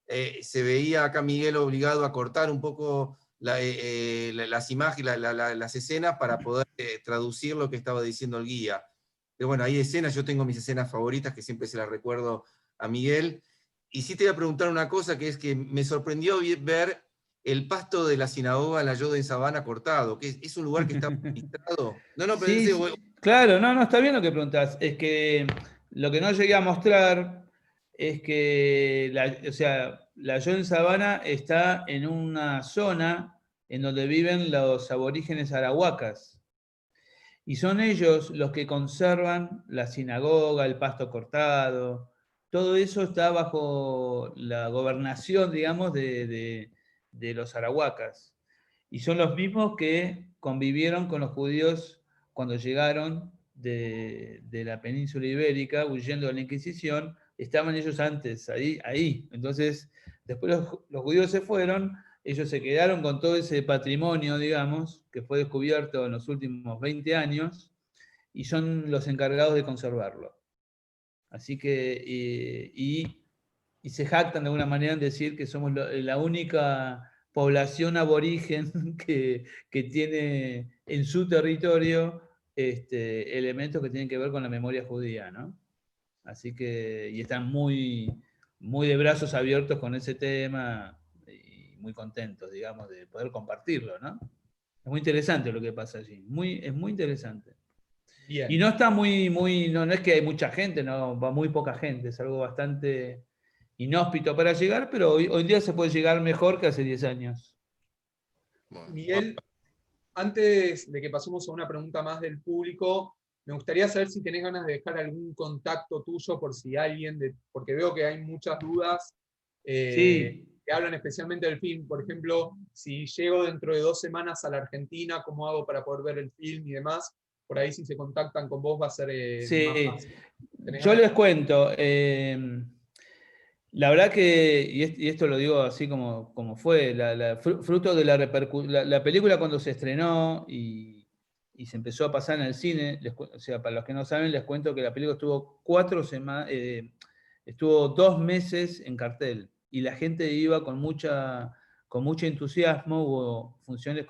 se veía acá Miguel obligado a cortar un poco las imágenes, las escenas para poder traducir lo que estaba diciendo el guía. Pero bueno, hay escenas, yo tengo mis escenas favoritas que siempre se las recuerdo a Miguel. Y sí te voy a preguntar una cosa, que es que me sorprendió ver el pasto de la sinagoga La Yoda en Sabana cortado, que es un lugar que está administrado. No, pero Sí, claro, no, está bien lo que preguntás. Es que lo que no llegué a mostrar es que la Yoda en Sabana está en una zona en donde viven los aborígenes arahuacas. Y son ellos los que conservan la sinagoga, el pasto cortado. Todo eso está bajo la gobernación, digamos, de los arahuacas. Y son los mismos que convivieron con los judíos cuando llegaron de la península ibérica, huyendo de la Inquisición. Estaban ellos antes, ahí. Entonces, después los judíos se fueron, ellos se quedaron con todo ese patrimonio, digamos, que fue descubierto en los últimos 20 años, y son los encargados de conservarlo. Así que, y se jactan de alguna manera en decir que somos la única población aborigen que tiene en su territorio elementos que tienen que ver con la memoria judía, ¿no? Así que, y están muy, muy de brazos abiertos con ese tema, y muy contentos, digamos, de poder compartirlo, ¿no? Es muy interesante lo que pasa allí, es muy interesante. Bien. Y no está no es que hay mucha gente, no, va muy poca gente, es algo bastante inhóspito para llegar, pero hoy día se puede llegar mejor que hace 10 años. Miguel, antes de que pasemos a una pregunta más del público, me gustaría saber si tenés ganas de dejar algún contacto tuyo por si alguien, porque veo que hay muchas dudas Sí. que hablan especialmente del film. Por ejemplo, si llego dentro de 2 semanas a la Argentina, ¿cómo hago para poder ver el film y demás? Por ahí si se contactan con vos va a ser más fácil. Yo les cuento. La verdad que, y esto lo digo así como fue, fruto de la película cuando se estrenó y y se empezó a pasar en el cine. O sea, para los que no saben, les cuento que la película estuvo 2 meses en cartel, y la gente iba con mucho entusiasmo. Hubo funciones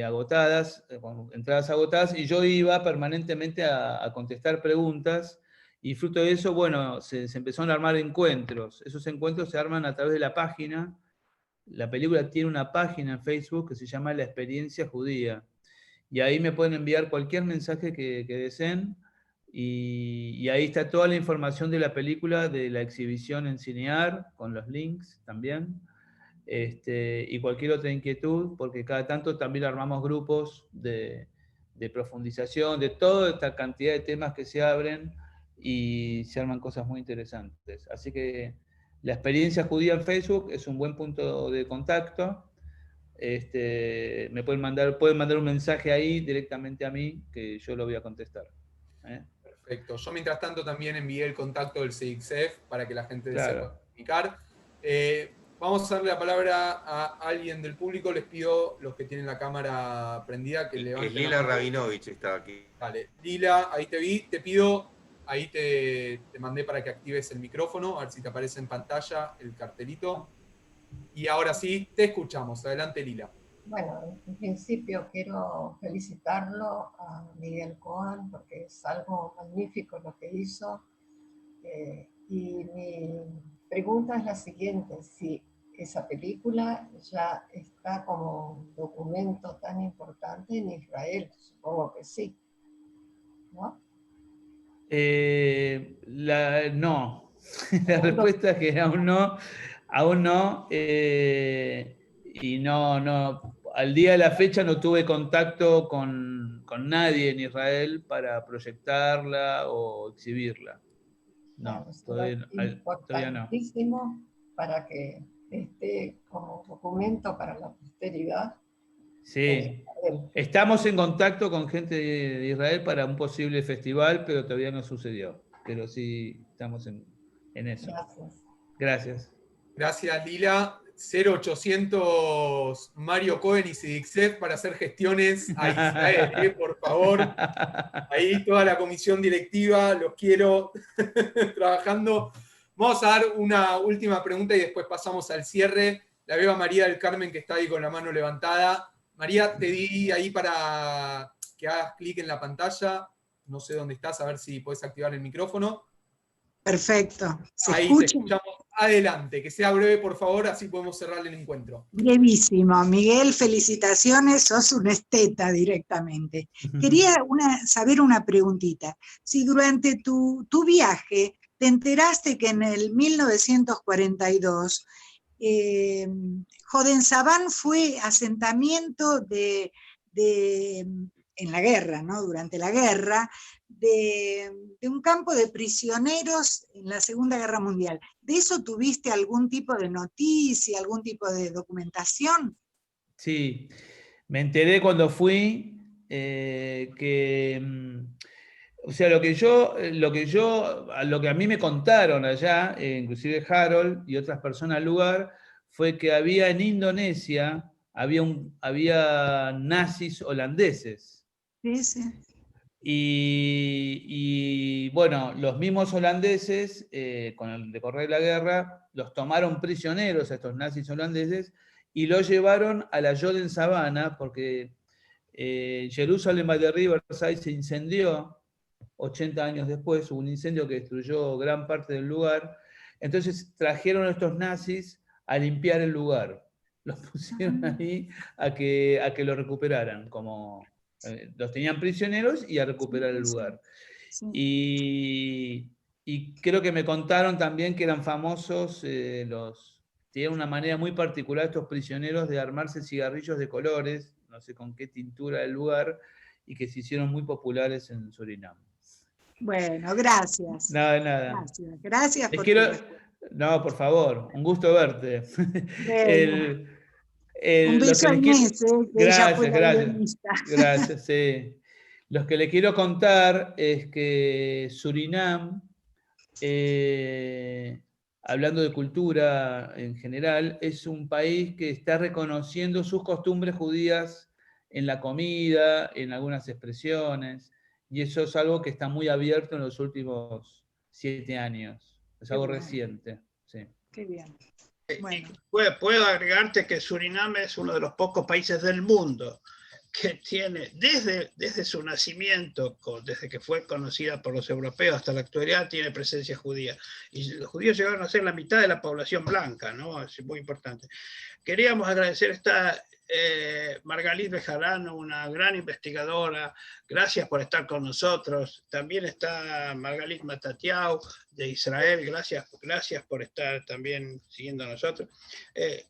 agotadas, con entradas agotadas, y yo iba permanentemente a contestar preguntas, y fruto de eso, bueno, se empezaron a armar encuentros. Esos encuentros se arman a través de la página. La película tiene una página en Facebook que se llama La Experiencia Judía, y ahí me pueden enviar cualquier mensaje que deseen, y ahí está toda la información de la película, de la exhibición en Cinear, con los links también, y cualquier otra inquietud, porque cada tanto también armamos grupos de profundización de toda esta cantidad de temas que se abren, y se arman cosas muy interesantes. Así que la Experiencia Judía en Facebook es un buen punto de contacto. Me pueden mandar un mensaje ahí directamente a mí, que yo lo voy a contestar. Perfecto. Yo mientras tanto también envié el contacto del CXF para que la gente se Claro. pueda comunicar. Vamos a darle la palabra a alguien del público. Les pido, los que tienen la cámara prendida, que levanten la Lila mano. Rabinovich está aquí. Dale, Lila, ahí te vi. Te pido, ahí te mandé para que actives el micrófono, a ver si te aparece en pantalla el cartelito. Y ahora sí, te escuchamos. Adelante, Lila. Bueno, en principio quiero felicitarlo a Miguel Cohen porque es algo magnífico lo que hizo. Y mi pregunta es la siguiente: si esa película ya está como un documento tan importante en Israel, supongo que sí, ¿no? No. La respuesta es que aún no. Y no, al día de la fecha no tuve contacto con nadie en Israel para proyectarla o exhibirla. No, Claro, todavía no. importantísimo para que esté como documento para la posteridad. Sí, estamos en contacto con gente de Israel para un posible festival, pero todavía no sucedió. Pero sí, estamos en eso. Gracias. Gracias. Gracias, Lila. 0800 Mario Cohen y Sidixef para hacer gestiones a Israel, por favor. Ahí toda la comisión directiva, los quiero trabajando. Vamos a dar una última pregunta y después pasamos al cierre. La veo a María del Carmen, que está ahí con la mano levantada. María, te di ahí para que hagas clic en la pantalla. No sé dónde estás, a ver si puedes activar el micrófono. Perfecto. ¿Se ahí escucha? te escuchamos. Adelante, que sea breve, por favor, así podemos cerrar el encuentro. Brevísimo. Miguel, felicitaciones, sos un esteta directamente. Quería saber una preguntita. Si durante tu viaje te enteraste que en el 1942 Jodensabán fue asentamiento en la guerra, ¿no? Durante la guerra, de un campo de prisioneros en la Segunda Guerra Mundial. ¿De eso tuviste algún tipo de noticia, algún tipo de documentación? Sí, me enteré cuando fui o sea, lo que a mí me contaron allá, inclusive Harold y otras personas al lugar, fue que había en Indonesia, había nazis holandeses. Sí, sí. Y bueno, los mismos holandeses, con el decorrer de la guerra, los tomaron prisioneros a estos nazis holandeses y los llevaron a la Joden Sabana, porque Jerusalem by the Riverside se incendió 80 años después, hubo un incendio que destruyó gran parte del lugar. Entonces trajeron a estos nazis a limpiar el lugar. Los pusieron ahí a que lo recuperaran, como los tenían prisioneros, y a recuperar el lugar. Y creo que me contaron también que eran famosos, tenían una manera muy particular estos prisioneros de armarse cigarrillos de colores, no sé con qué tintura del lugar, y que se hicieron muy populares en Surinam. Bueno, gracias. Nada. Gracias por No, por favor, un gusto verte. Bueno. Un beso a Inés, que ella fue la guionista. Gracias, sí. Los que le quiero contar es que Surinam, hablando de cultura en general, es un país que está reconociendo sus costumbres judías en la comida, en algunas expresiones, y eso es algo que está muy abierto en los últimos 7 años. Es Qué algo bueno. reciente. Sí. Qué bien. Bueno, Puedo agregarte que Surinam es uno de los pocos países del mundo que tiene, desde su nacimiento, desde que fue conocida por los europeos hasta la actualidad, tiene presencia judía. Y los judíos llegaron a ser la mitad de la población blanca, ¿no? Es muy importante. Queríamos agradecer esta Margalit Bejarano, una gran investigadora. Gracias por estar con nosotros. También está Margalit Matatiau de Israel. Gracias por estar también siguiendo a nosotros.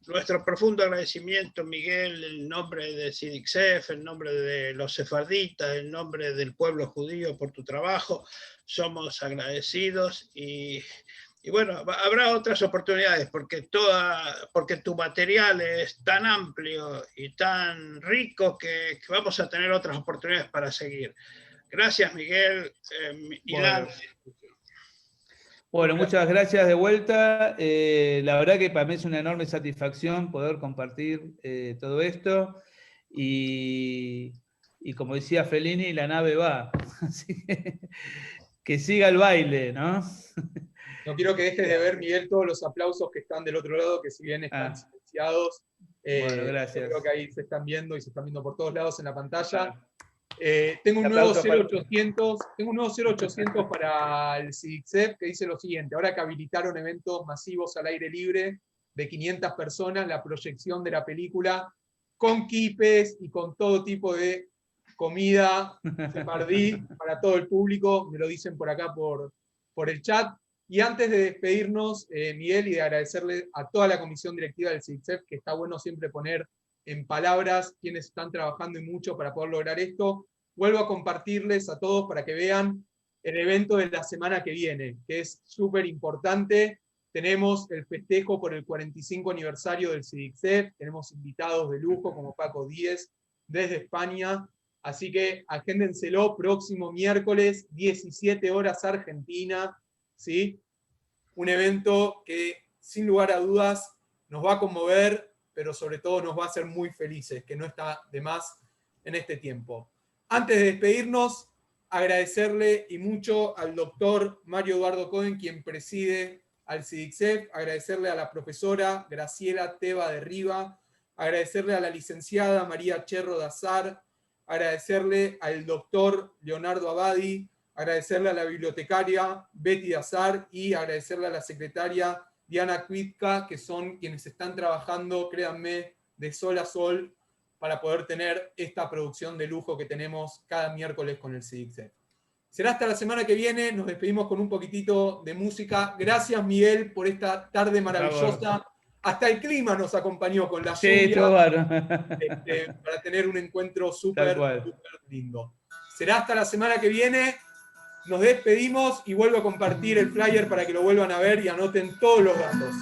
Nuestro profundo agradecimiento, Miguel, en nombre de SIDICSEF, en nombre de los sefarditas, en nombre del pueblo judío por tu trabajo. Somos agradecidos y bueno, habrá otras oportunidades porque tu material es tan amplio y tan rico que vamos a tener otras oportunidades para seguir. Gracias, Miguel. Bueno, muchas gracias de vuelta. La verdad que para mí es una enorme satisfacción poder compartir todo esto. Y como decía Fellini, la nave va. Así que siga el baile, ¿no? No quiero que dejes de ver, Miguel, todos los aplausos que están del otro lado, que si bien están silenciados, bueno, gracias. creo que ahí se están viendo y se están viendo por todos lados en la pantalla. Tengo un Un nuevo aplauso 0800 para el SIDICSEF que dice lo siguiente: ahora que habilitaron eventos masivos al aire libre de 500 personas, la proyección de la película con quipes y con todo tipo de comida sefardí para todo el público, me lo dicen por acá por el chat. Y antes de despedirnos, Miguel, y de agradecerle a toda la comisión directiva del SIDICSEF, que está bueno siempre poner en palabras quienes están trabajando y mucho para poder lograr esto, vuelvo a compartirles a todos para que vean el evento de la semana que viene, que es súper importante. Tenemos el festejo por el 45 aniversario del SIDICSEF, tenemos invitados de lujo como Paco Díez desde España, así que agéndenselo próximo miércoles, 17 horas Argentina, ¿sí? Un evento que sin lugar a dudas nos va a conmover, pero sobre todo nos va a hacer muy felices, que no está de más en este tiempo. Antes de despedirnos, agradecerle y mucho al doctor Mario Eduardo Cohen, quien preside al SIDICSEF, agradecerle a la profesora Graciela Teba de Riva, agradecerle a la licenciada María Cherro de Azar, agradecerle al doctor Leonardo Abadi, agradecerle a la bibliotecaria Betty de Azar y agradecerle a la secretaria Diana Kvitka, que son quienes están trabajando, créanme, de sol a sol para poder tener esta producción de lujo que tenemos cada miércoles con el SIDICSEF. Será hasta la semana que viene, nos despedimos con un poquitito de música. Gracias, Miguel, por esta tarde maravillosa. Hasta el clima nos acompañó con la lluvia, para tener un encuentro súper lindo. Será hasta la semana que viene. Nos despedimos y vuelvo a compartir el flyer para que lo vuelvan a ver y anoten todos los datos.